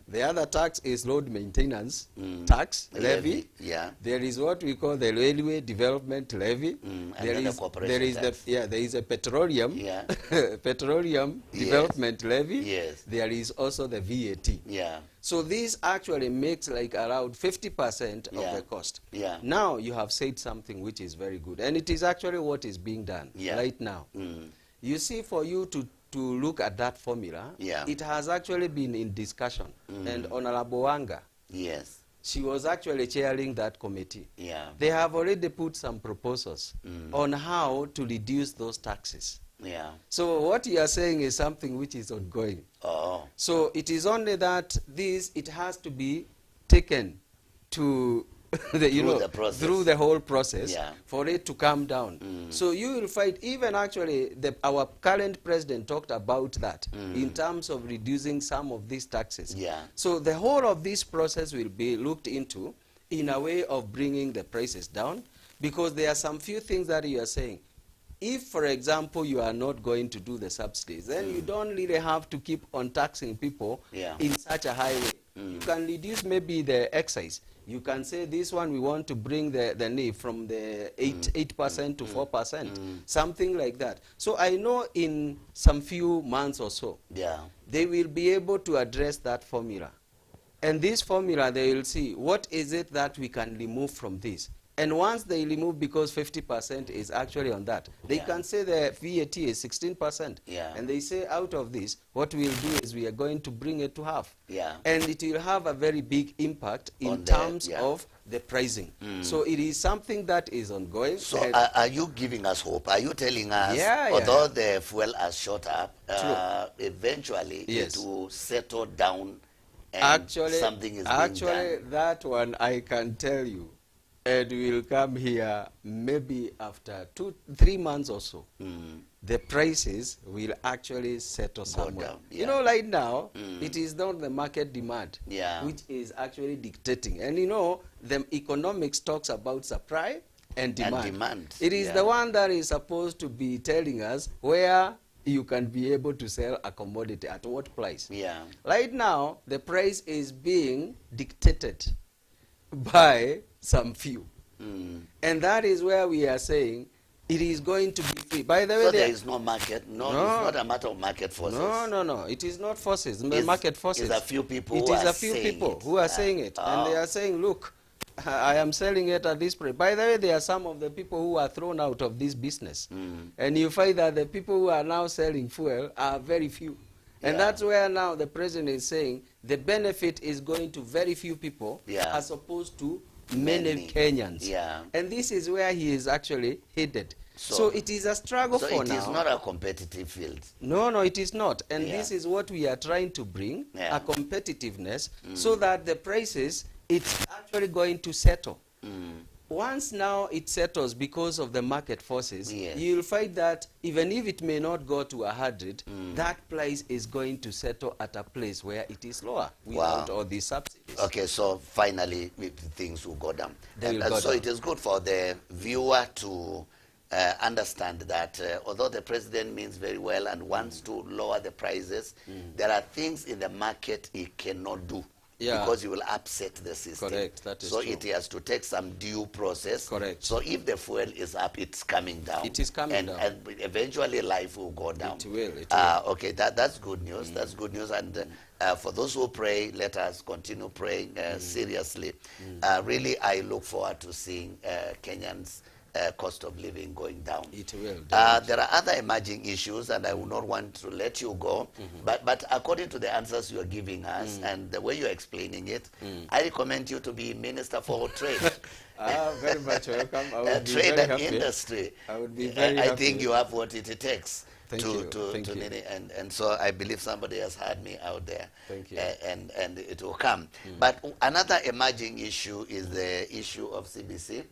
Speaker 2: The other tax is road maintenance tax, levy. There is what we call the railway development levy. There is a petroleum, petroleum development levy. There is also the VAT. So this actually makes like around 50% of the cost. Now you have said something which is very good, and it is actually what is being done right now. You see, for you to look at that formula, it has actually been in discussion. And Honorable Wanga, she was actually chairing that committee. They have already put some proposals on how to reduce those taxes. So what you are saying is something which is ongoing. So it is only that it has to be taken to through the whole process for it to come down. So you will find, even actually our current president talked about that in terms of reducing some of these taxes. So the whole of this process will be looked into in a way of bringing the prices down, because there are some few things that you are saying. If, for example, you are not going to do the subsidies, then you don't really have to keep on taxing people in such a high way. You can reduce maybe the excise. You can say this one we want to bring the NIF from the 8% to 4%, something like that. So I know in some few months or so, they will be able to address that formula. And this formula, they will see what is it that we can remove from this. And once they remove, because 50% is actually on that, they can say the VAT is 16%. And they say out of this, what we'll do is we are going to bring it to half. And it will have a very big impact in terms of the pricing. So it is something that is ongoing.
Speaker 1: So are you giving us hope? Are you telling us, although the fuel has shot up, eventually it will settle down and something is being done?
Speaker 2: That one I can tell you. And we'll come here maybe after 2-3 months or so. The prices will actually settle somewhere. You know, right now, it is not the market demand which is actually dictating. And you know, the economics talks about supply and demand. It is the one that is supposed to be telling us where you can be able to sell a commodity, at what price. Right now, the price is being dictated by some few. And that is where we are saying it is going to be free. By the way,
Speaker 1: so there is no market? No, it's not a matter of market forces?
Speaker 2: No. It is not forces, market forces.
Speaker 1: It's a few people
Speaker 2: who are saying it. And they are saying, look, I am selling it at this price. By the way, there are some of the people who are thrown out of this business. And you find that the people who are now selling fuel are very few. And that's where now the president is saying the benefit is going to very few people as opposed to many Kenyans. And this is where he is actually headed. So it is a struggle for now.
Speaker 1: So it is not a competitive field?
Speaker 2: No, it is not. And this is what we are trying to bring, a competitiveness, so that the prices, it's actually going to settle. Once now it settles because of the market forces, you'll find that even if it may not go to 100, that price is going to settle at a place where it is lower without all these subsidies.
Speaker 1: Okay, so finally things will go down. So it is good for the viewer to understand that although the president means very well and wants to lower the prices, there are things in the market he cannot do. because you will upset the system.
Speaker 2: Correct, that is
Speaker 1: so
Speaker 2: true.
Speaker 1: it has to take some due process.
Speaker 2: Correct.
Speaker 1: So if the fuel is up, it's coming down.
Speaker 2: It is coming down.
Speaker 1: And eventually life will go down.
Speaker 2: It will. It will.
Speaker 1: Okay, that's good news. That's good news. And for those who pray, let us continue praying seriously. Really, I look forward to seeing Kenyans' cost of living going down.
Speaker 2: It will.
Speaker 1: There are other emerging issues, and I would not want to let you go. But according to the answers you are giving us and the way you're explaining it, I recommend you to be Minister for Trade.
Speaker 2: Very much welcome. I would be
Speaker 1: Trade
Speaker 2: very
Speaker 1: and
Speaker 2: happy.
Speaker 1: Industry.
Speaker 2: I would be very
Speaker 1: I
Speaker 2: happy.
Speaker 1: think you have what it takes.
Speaker 2: Thank you.
Speaker 1: And so I believe somebody has heard me out there.
Speaker 2: Thank you.
Speaker 1: And it will come. But another emerging issue is the issue of CBC.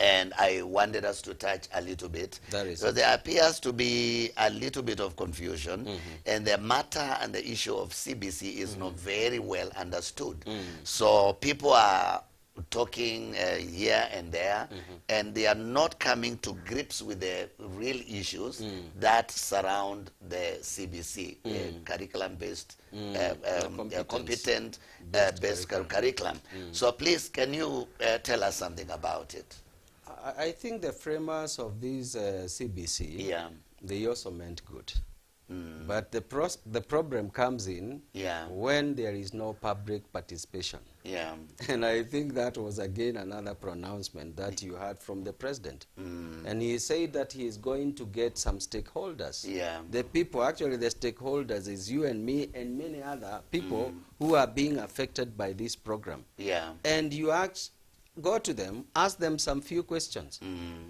Speaker 1: And I wanted us to touch a little bit. So there appears to be a little bit of confusion, and the matter and the issue of CBC is not very well understood. So people are talking here and there, and they are not coming to grips with the real issues that surround the CBC, curriculum-based, competent-based curriculum. So please, can you tell us something about it?
Speaker 2: I think the framers of this CBC, they also meant good. But the problem comes in when there is no public participation. And I think that was again another pronouncement that you heard from the president. And he said that he is going to get some stakeholders. The people, actually the stakeholders is you and me and many other people who are being affected by this program. And you go to them, ask them some few questions.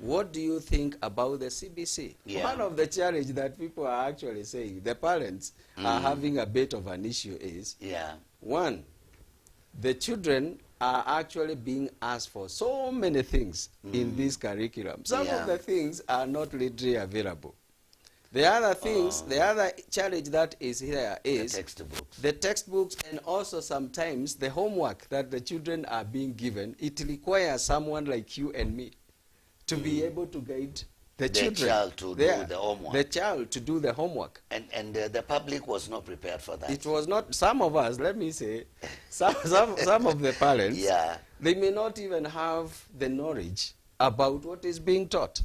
Speaker 2: What do you think about the CBC? One of the challenges that people are actually saying, the parents are having a bit of an issue is, one, the children are actually being asked for so many things in this curriculum. Some of the things are not readily available. The other things, the other challenge that is here is the textbooks, and also sometimes the homework that the children are being given. It requires someone like you and me to be able to guide the children.
Speaker 1: Child to do the homework.
Speaker 2: The child to do the homework.
Speaker 1: And the public was not prepared for that.
Speaker 2: It was not. Some of us, let me say, some of the parents, they may not even have the knowledge about what is being taught.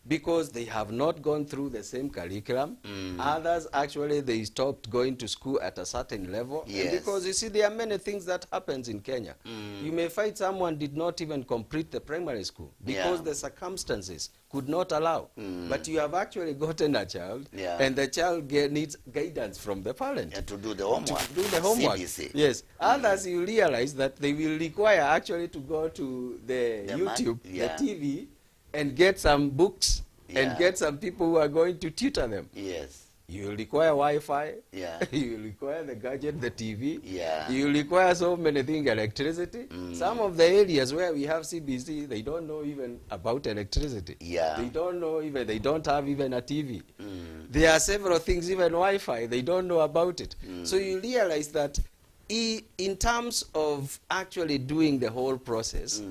Speaker 2: Because they have not gone through the same curriculum. Others, actually, they stopped going to school at a certain level. Because, you see, there are many things that happens in Kenya. You may find someone did not even complete the primary school because the circumstances could not allow. But you have actually gotten a child, and the child needs guidance from the parent.
Speaker 1: To do the homework.
Speaker 2: To do the homework.
Speaker 1: CBC.
Speaker 2: Yes. Others, you realize that they will require actually to go to the YouTube, the TV, and get some books and get some people who are going to tutor them. You will require Wi-Fi. You will require the gadget, the TV. You will require so many things, electricity. Some of the areas where we have CBC, they don't know even about electricity. They don't know even, they don't have even a TV. There are several things, even Wi-Fi, they don't know about it. So you realize that in terms of actually doing the whole process,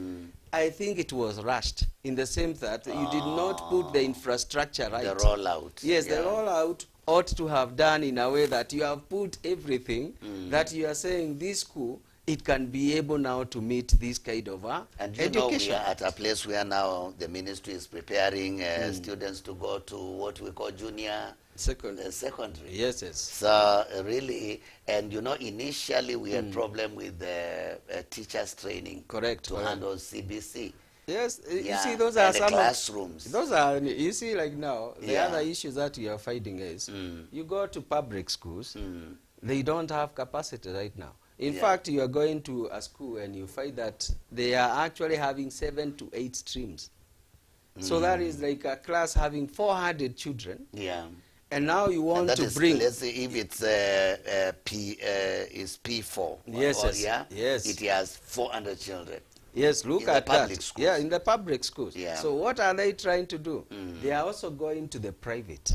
Speaker 2: I think it was rushed in the sense that you did not put the infrastructure right.
Speaker 1: The rollout.
Speaker 2: Yes, the rollout ought to have done in a way that you have put everything that you are saying this school, it can be able now to meet this kind of
Speaker 1: and you
Speaker 2: education.
Speaker 1: know, we are at a place where now the ministry is preparing students to go to what we call junior secondary.
Speaker 2: Yes.
Speaker 1: So really, and you know, initially we had problem with the teachers training. To handle CBC.
Speaker 2: Yes, you see, those are some
Speaker 1: classrooms.
Speaker 2: Those are, you see, like now, the other issues that you are fighting is, you go to public schools, they don't have capacity right now. In fact, you are going to a school and you find that they are actually having 7 to 8 streams. So that is like a class having 400 children. And now you want to bring...
Speaker 1: Let's say if it's P4.
Speaker 2: Yes.
Speaker 1: It has 400 children.
Speaker 2: Yes, look at that.
Speaker 1: Schools.
Speaker 2: Yeah, in the public schools. So what are they trying to do? They are also going to the private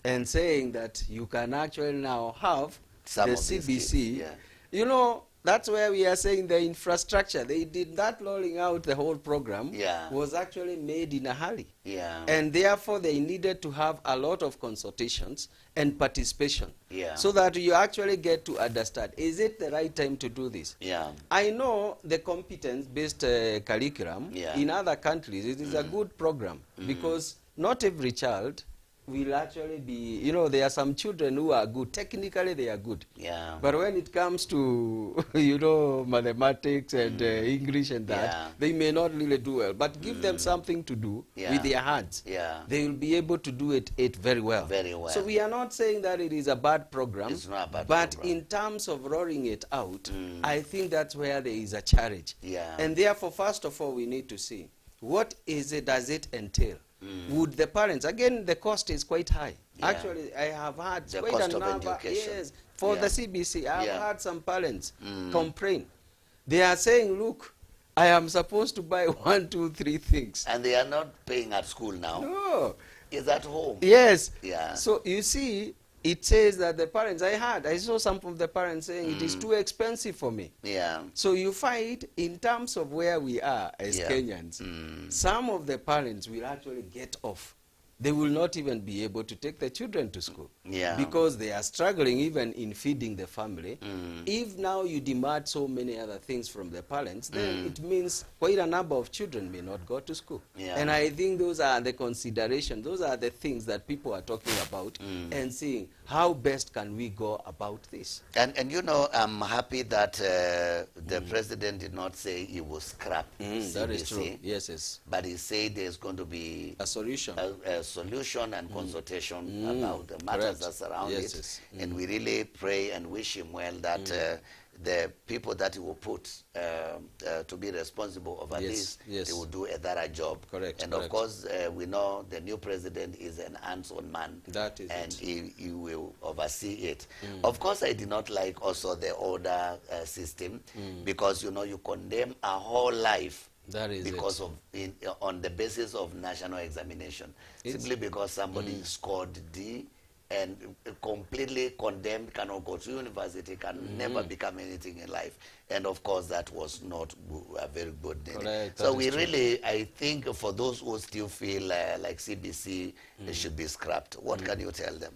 Speaker 2: and saying that you can actually now have
Speaker 1: Some
Speaker 2: the
Speaker 1: of these
Speaker 2: CBC.
Speaker 1: kids,
Speaker 2: You know, that's where we are saying the infrastructure. They did that rolling out the whole program was actually made in a hurry. And therefore they needed to have a lot of consultations and participation so that you actually get to understand, is it the right time to do this? I know the competence-based curriculum in other countries, it is a good program because not every child will actually be, you know, there are some children who are good. Technically, they are good. But when it comes to, you know, mathematics and English and that, they may not really do well. But give them something to do with their hands. They will be able to do it very well. So we are not saying that it is a bad program.
Speaker 1: It's not a bad
Speaker 2: but
Speaker 1: program.
Speaker 2: in terms of rolling it out, I think that's where there is a challenge. And therefore, first of all, we need to see, what is it, does it entail? Would the parents, again, the cost is quite high. Actually, I have had
Speaker 1: The
Speaker 2: quite
Speaker 1: cost
Speaker 2: a
Speaker 1: of
Speaker 2: number,
Speaker 1: education.
Speaker 2: for the CBC, I have had some parents complain. They are saying, look, I am supposed to buy 1, 2, 3 things.
Speaker 1: And they are not paying at school now.
Speaker 2: No.
Speaker 1: It's at home.
Speaker 2: Yes. So you see, it says that the parents, I saw some of the parents saying it is too expensive for me. So you find, in terms of where we are as Kenyans, some of the parents will actually get off. They will not even be able to take the children to school because they are struggling even in feeding the family. If now you demand so many other things from the parents, then it means quite a number of children may not go to school. And I think those are the considerations, those are the things that people are talking about and seeing how best can we go about this.
Speaker 1: And you know, I'm happy that the president did not say he will scrap CBC.
Speaker 2: That is true. Yes.
Speaker 1: But he said there's going to be
Speaker 2: a solution.
Speaker 1: A solution and consultation about the matters that surround it. And we really pray and wish him well that the people that he will put to be responsible over this, they will do a thorough job. And of course, we know the new president is an hands-on man.
Speaker 2: That is
Speaker 1: and he will oversee it. Of course, I did not like also the order system because, you know, you condemn a whole life because of on the basis of national examination, simply because somebody scored D and completely condemned, cannot go to university, can never become anything in life. And of course, that was not a very good thing. So we really, I think for those who still feel like CBC should be scrapped, what can you tell them?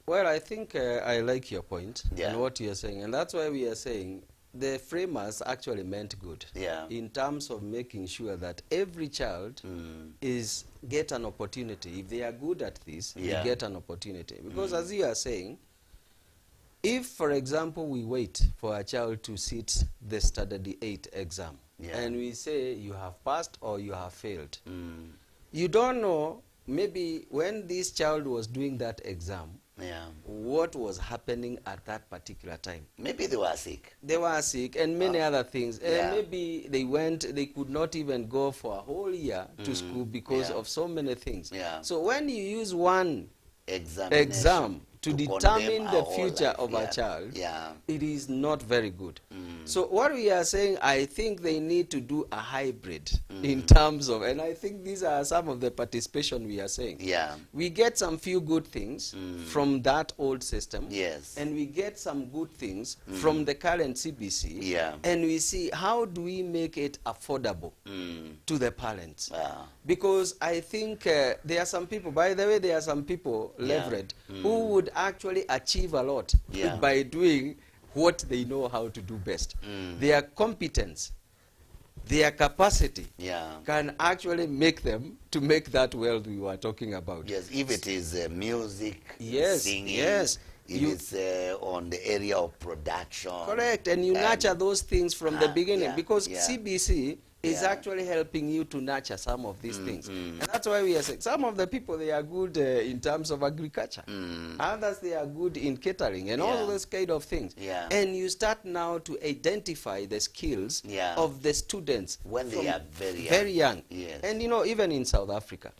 Speaker 2: Well, I think I like your point and what you are saying. And that's why we are saying the framers actually meant good in terms of making sure that every child get an opportunity. If they are good at this, they get an opportunity. Because as you are saying, if, for example, we wait for a child to sit the Standard 8 exam, and we say you have passed or you have failed, you don't know, maybe when this child was doing that exam, what was happening at that particular time.
Speaker 1: Maybe they were sick.
Speaker 2: They were sick and many other things. And maybe they could not even go for a whole year to school because of so many things. So when you use one exam to determine the future of a child, it is not very good. So what we are saying, I think they need to do a hybrid in terms of, and I think these are some of the participation we are saying. We get some few good things from that old system, and we get some good things from the current CBC, and we see how do we make it affordable to the parents. Because I think there are some people, by the way, there are some people, leveraged, who would actually achieve a lot by doing what they know how to do best. Their competence, their capacity can actually make them to make that world we were talking about.
Speaker 1: If it is music, singing,
Speaker 2: if
Speaker 1: it's on the area of production.
Speaker 2: And you nurture those things from the beginning because CBC is actually helping you to nurture some of these things. And that's why we are saying some of the people, they are good in terms of agriculture. Others, they are good in catering and all those kind of things. And you start now to identify the skills of the students
Speaker 1: when they are
Speaker 2: very young. And you know, even in South Africa,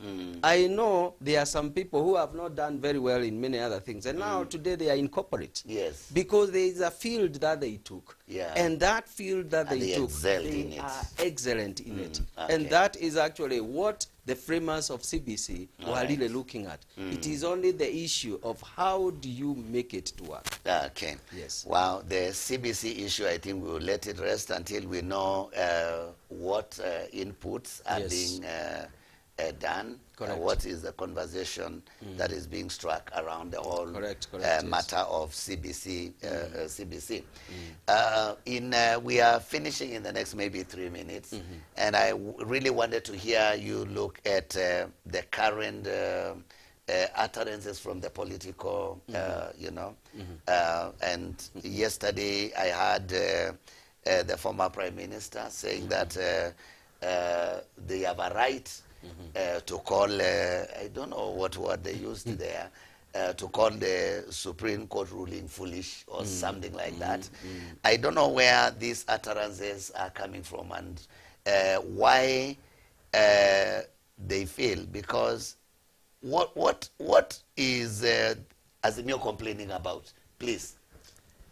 Speaker 2: I know there are some people who have not done very well in many other things. And now today they are in corporate. Because there is a field that they took. And that field that they took, they are excellent excellent in it.
Speaker 1: Okay.
Speaker 2: And that is actually what the framers of CBC were really looking at. It is only the issue of how do you make it to work.
Speaker 1: Okay.
Speaker 2: Yes.
Speaker 1: Wow, the CBC issue, I think we will let it rest until we know what inputs are
Speaker 2: Yes.
Speaker 1: being done.
Speaker 2: Correct.
Speaker 1: What is the conversation that is being struck around the whole
Speaker 2: Correct,
Speaker 1: matter of CBC? CBC. We are finishing in the next maybe 3 minutes, and I really wanted to hear you look at the current utterances from the political, and yesterday I heard the former Prime Minister saying that they have a right to call, I don't know what word they used there, to call the Supreme Court ruling foolish or something like that. I don't know where these utterances are coming from and why they fail, because what is Azimio complaining about? Please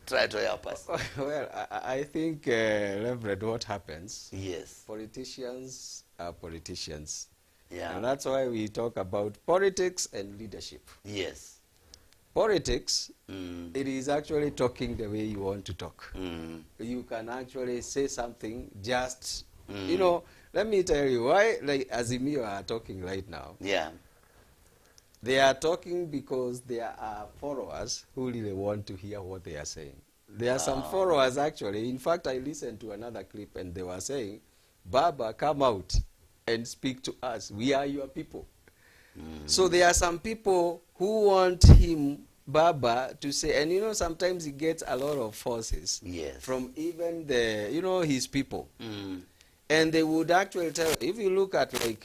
Speaker 1: try to help us.
Speaker 2: Well, I think, Reverend, what happens?
Speaker 1: Yes.
Speaker 2: Politicians are politicians.
Speaker 1: Yeah.
Speaker 2: And that's why we talk about politics and leadership.
Speaker 1: Yes.
Speaker 2: Politics, it is actually talking the way you want to talk. You can actually say something just, you know, let me tell you why, like Azimio are talking right now.
Speaker 1: Yeah.
Speaker 2: They are talking because there are followers who really want to hear what they are saying. There are some followers actually. In fact, I listened to another clip and they were saying, Baba, come out and speak to us. We are your people. So there are some people who want him, Baba, to say, and you know, sometimes he gets a lot of forces from even the, you know, his people. And they would actually tell, if you look at like,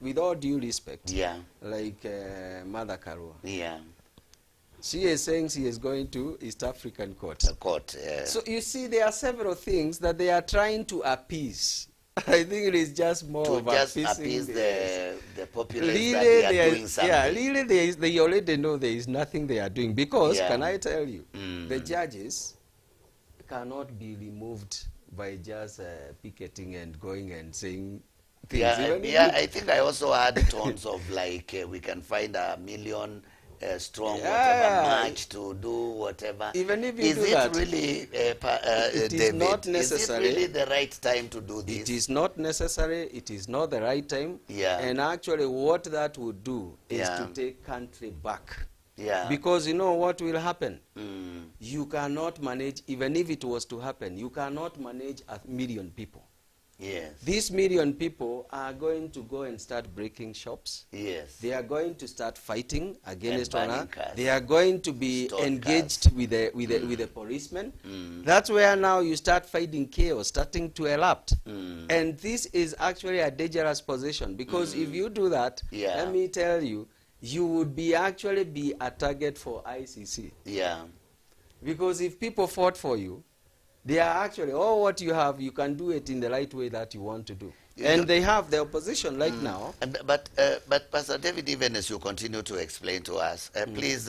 Speaker 2: with all due respect, like Mother Karua. She is saying she is going to East African Court. So you see, there are several things that they are trying to appease. I think it is just more
Speaker 1: to
Speaker 2: of
Speaker 1: just
Speaker 2: appeasing
Speaker 1: the populace
Speaker 2: really,
Speaker 1: that they are doing something.
Speaker 2: Yeah, really, they already know there is nothing they are doing. Because, can I tell you, the judges cannot be removed by just picketing and going and saying things.
Speaker 1: I think I also had tones of like we can find 1 million strong whatever march to do whatever.
Speaker 2: Even if you
Speaker 1: is
Speaker 2: do
Speaker 1: it
Speaker 2: that,
Speaker 1: really,
Speaker 2: it is not necessary.
Speaker 1: Is it really the right time to do this?
Speaker 2: It is not necessary. It is not the right time. And actually, what that would do is to take country back. Because you know what will happen? You cannot manage, even if it was to happen, you cannot manage 1 million people. These 1 million people are going to go and start breaking shops. They are going to start fighting against one another. They are going to be engaged with the policemen. That's where now you start finding chaos starting to erupt. And this is actually a dangerous position, because if you do that, let me tell you, you would actually be a target for ICC. Because if people fought for you, they are actually, what you have, you can do it in the right way that you want to do. And they have the opposition right now.
Speaker 1: But Pastor David, even as you continue to explain to us, please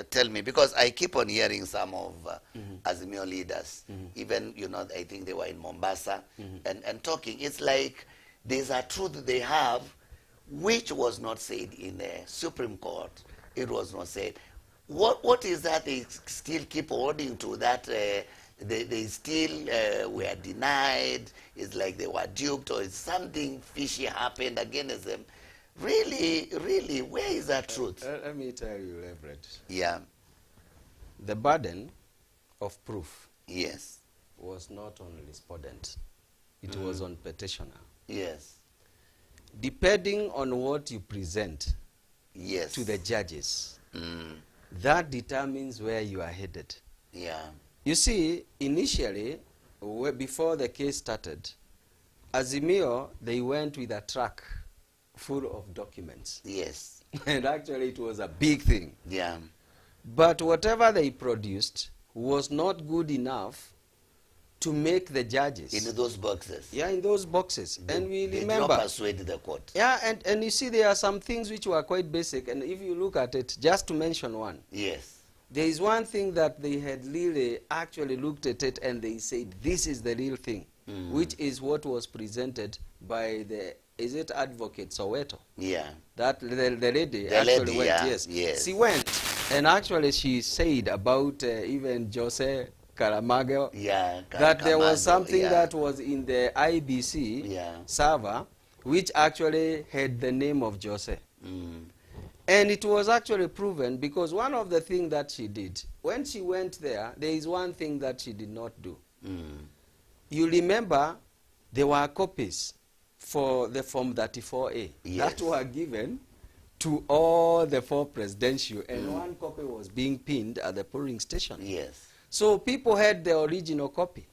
Speaker 1: tell me, because I keep on hearing some of Azimio leaders, even, you know, I think they were in Mombasa, and talking. It's like there's a truth they have which was not said in the Supreme Court. It was not said. What is that they still keep holding to, that they still were denied? It's like they were duped, or something fishy happened against them. Really, really, where is that truth?
Speaker 2: Let me tell you, Reverend.
Speaker 1: The
Speaker 2: burden of proof
Speaker 1: was
Speaker 2: not on respondent. It was on petitioner. Depending on what you present to the judges, that determines where you are headed. You see, initially, before the case started, Azimio, they went with a truck full of documents. And actually, it was a big thing. But whatever they produced was not good enough to make the judges.
Speaker 1: In those boxes.
Speaker 2: In those boxes. And we remember.
Speaker 1: They did not persuade the court.
Speaker 2: And you see, there are some things which were quite basic. And if you look at it, just to mention one. There is one thing that they had really actually looked at it and they said, this is the real thing. which is what was presented by the, is it Advocate Soweto?
Speaker 1: Yeah.
Speaker 2: That the lady
Speaker 1: The
Speaker 2: actually
Speaker 1: lady,
Speaker 2: went,
Speaker 1: yeah,
Speaker 2: yes.
Speaker 1: yes.
Speaker 2: She went, and actually she said about even Jose Caramago,
Speaker 1: Yeah,
Speaker 2: that there was something
Speaker 1: yeah.
Speaker 2: that was in the IBC
Speaker 1: Yeah.
Speaker 2: server, which actually had the name of Jose.
Speaker 1: Mm.
Speaker 2: And it was actually proven, because one of the things that she did, when she went there is one thing that she did not do.
Speaker 1: Mm.
Speaker 2: You remember there were copies for the Form 34A
Speaker 1: Yes.
Speaker 2: that were given to all the 4 presidential, and one copy was being pinned at the polling station.
Speaker 1: Yes.
Speaker 2: So people had the original copy.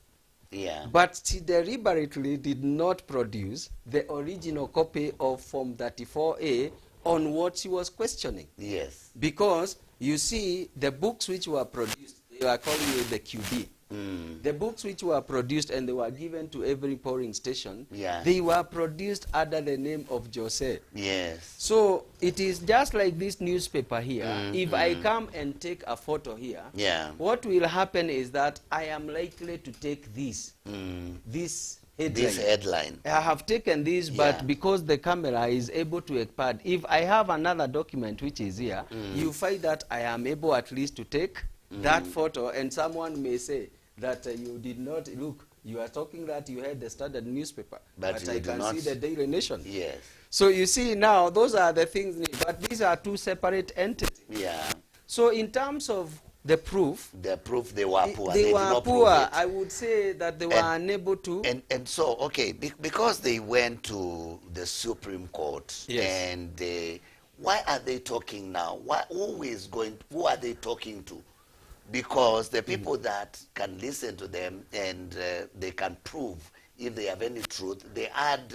Speaker 1: Yeah.
Speaker 2: But she deliberately did not produce the original copy of Form 34A on what she was questioning.
Speaker 1: Yes.
Speaker 2: Because, you see, the books which were produced, they were calling it the QB.
Speaker 1: Mm.
Speaker 2: The books which were produced and they were given to every polling station,
Speaker 1: Yeah.
Speaker 2: they were produced under the name of Jose.
Speaker 1: Yes.
Speaker 2: So it is just like this newspaper here. If I come and take a photo here,
Speaker 1: Yeah.
Speaker 2: what will happen is that I am likely to take this headline.
Speaker 1: This headline.
Speaker 2: I have taken this,
Speaker 1: Yeah.
Speaker 2: but because the camera is able to expand, if I have another document which is here, you find that I am able at least to take that photo, and someone may say that you did not look. You are talking that you had the Standard newspaper,
Speaker 1: But you
Speaker 2: I
Speaker 1: do
Speaker 2: can
Speaker 1: not
Speaker 2: see the Daily Nation.
Speaker 1: Yes.
Speaker 2: So you see now, those are the things, but these are 2 separate entities.
Speaker 1: Yeah.
Speaker 2: So in terms of the proof,
Speaker 1: The proof they were poor.
Speaker 2: they
Speaker 1: did
Speaker 2: were
Speaker 1: not
Speaker 2: poor.
Speaker 1: prove it.
Speaker 2: I would say that they were unable to.
Speaker 1: And so, okay, because they went to the Supreme Court,
Speaker 2: Yes.
Speaker 1: and why are they talking now? Who are they talking to? Because the people that can listen to them and they can prove if they have any truth, they add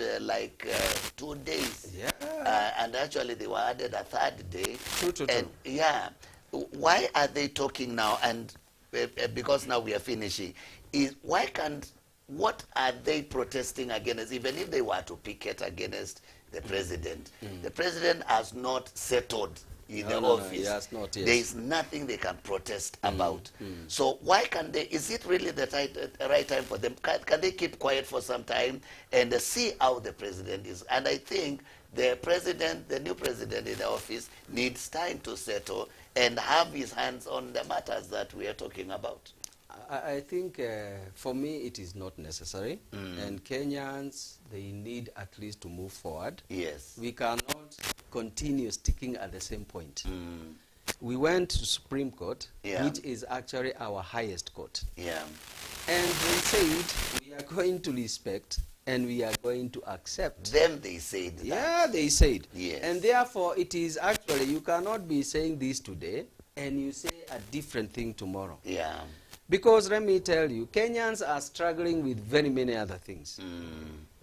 Speaker 1: 2 days.
Speaker 2: Yeah.
Speaker 1: And actually they were added a 3rd day.
Speaker 2: True.
Speaker 1: And yeah, why are they talking now? And because now we are finishing, what are they protesting against? Even if they were to picket against the president, the president has not settled in the office.
Speaker 2: he has not, yes.
Speaker 1: There is nothing they can protest about. So why can they, is it really the right time for them? Can they keep quiet for some time and see how the president is? And I think the new president in the office needs time to settle and have his hands on the matters that we are talking about.
Speaker 2: I think for me it is not necessary, and Kenyans, they need at least to move forward.
Speaker 1: Yes.
Speaker 2: We cannot continue sticking at the same point. We went to Supreme Court,
Speaker 1: Yeah.
Speaker 2: which is actually our highest court.
Speaker 1: Yeah.
Speaker 2: And they said, we are going to respect and we are going to accept.
Speaker 1: Them they said that.
Speaker 2: Yeah, they said.
Speaker 1: Yes.
Speaker 2: And therefore, it is actually, you cannot be saying this today and you say a different thing tomorrow.
Speaker 1: Yeah.
Speaker 2: Because let me tell you, Kenyans are struggling with very many other things.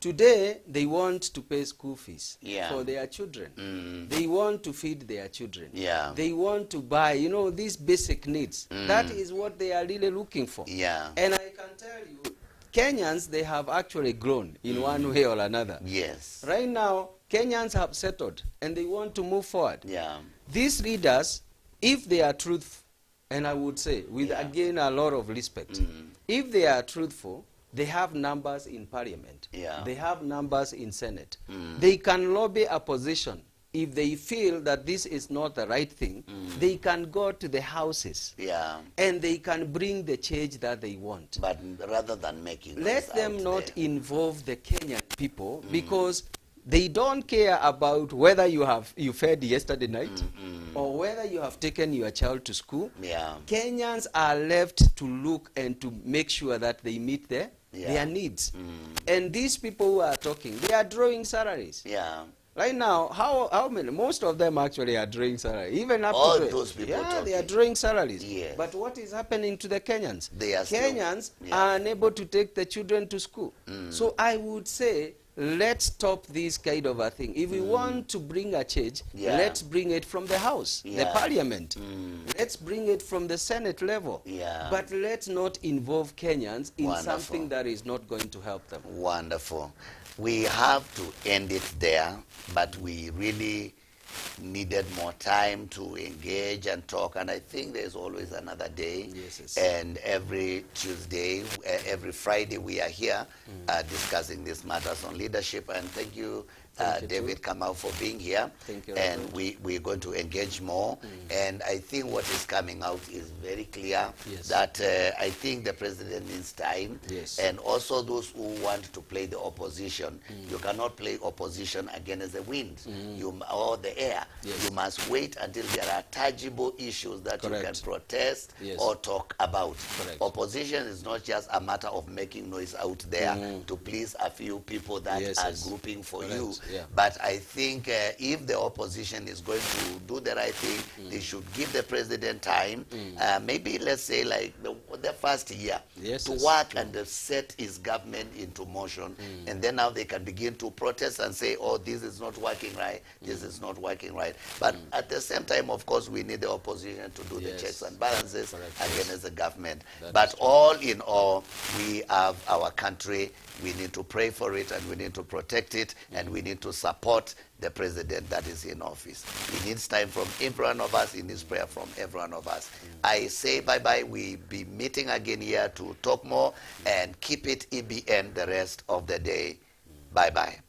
Speaker 2: Today, they want to pay school fees
Speaker 1: Yeah.
Speaker 2: for their children. They want to feed their children.
Speaker 1: Yeah.
Speaker 2: They want to buy, these basic needs. That is what they are really looking for.
Speaker 1: Yeah.
Speaker 2: And I can tell you, Kenyans, they have actually grown in one way or another.
Speaker 1: Yes.
Speaker 2: Right now, Kenyans have settled and they want to move forward.
Speaker 1: Yeah.
Speaker 2: These leaders, if they are truthful, and I would say, with again a lot of respect, if they are truthful, they have numbers in parliament.
Speaker 1: Yeah.
Speaker 2: They have numbers in Senate. They can lobby opposition. If they feel that this is not the right thing, they can go to the houses.
Speaker 1: Yeah.
Speaker 2: And they can bring the change that they want.
Speaker 1: But rather than making
Speaker 2: Let
Speaker 1: noise
Speaker 2: them
Speaker 1: out
Speaker 2: not
Speaker 1: there.
Speaker 2: involve the Kenyan people because they don't care about whether you fed yesterday night or whether you have taken your child to school.
Speaker 1: Yeah.
Speaker 2: Kenyans are left to look and to make sure that they meet their needs. And these people who are talking, they are drawing salaries.
Speaker 1: Yeah.
Speaker 2: Right now, how many? Most of them actually are drawing salaries. Even up
Speaker 1: All
Speaker 2: to
Speaker 1: those people
Speaker 2: they are
Speaker 1: talking.
Speaker 2: drawing salaries.
Speaker 1: Yes.
Speaker 2: But what is happening to the Kenyans?
Speaker 1: They are still-
Speaker 2: Kenyans
Speaker 1: yeah.
Speaker 2: are unable to take the children to school. So I would say, let's stop this kind of a thing. If we want to bring a change, let's bring it from the House, the Parliament. Let's bring it from the Senate level.
Speaker 1: Yeah.
Speaker 2: But let's not involve Kenyans in
Speaker 1: Wonderful.
Speaker 2: something that is not going to help them.
Speaker 1: Wonderful. We have to end it there, but we really needed more time to engage and talk, and I think there's always another day.
Speaker 2: Yes.
Speaker 1: And every Tuesday, every Friday, we are here discussing these matters on leadership. And thank you, David Kamau, for being here.
Speaker 2: Thank you.
Speaker 1: And we're going to engage more. And I think what is coming out is very clear.
Speaker 2: Yes.
Speaker 1: That I think the president needs time.
Speaker 2: Yes.
Speaker 1: And also those who want to play the opposition. You cannot play opposition against the wind or the air.
Speaker 2: Yes.
Speaker 1: You must wait until there are tangible issues that
Speaker 2: Correct.
Speaker 1: you can protest
Speaker 2: Yes.
Speaker 1: or talk about.
Speaker 2: Correct.
Speaker 1: Opposition is not just a matter of making noise out there to please a few people that
Speaker 2: Yes,
Speaker 1: are
Speaker 2: yes.
Speaker 1: grouping for
Speaker 2: Correct.
Speaker 1: you.
Speaker 2: Yeah.
Speaker 1: But I think if the opposition is going to do the right thing, they should give the president time, maybe let's say like the first year,
Speaker 2: Yes,
Speaker 1: to
Speaker 2: yes.
Speaker 1: work and set his government into motion. And then now they can begin to protest and say, oh, this is not working right, this is not working right. But at the same time, of course, we need the opposition to do the
Speaker 2: Yes.
Speaker 1: checks and balances
Speaker 2: Correct.
Speaker 1: against the government.
Speaker 2: That
Speaker 1: But
Speaker 2: is true.
Speaker 1: all in all, we have our country. We need to pray for it, and we need to protect it, and we need to support the president that is in office. He needs time from every one of us. He needs prayer from every one of us. I say bye-bye. We'll be meeting again here to talk more, and keep it EBN the rest of the day. Bye-bye.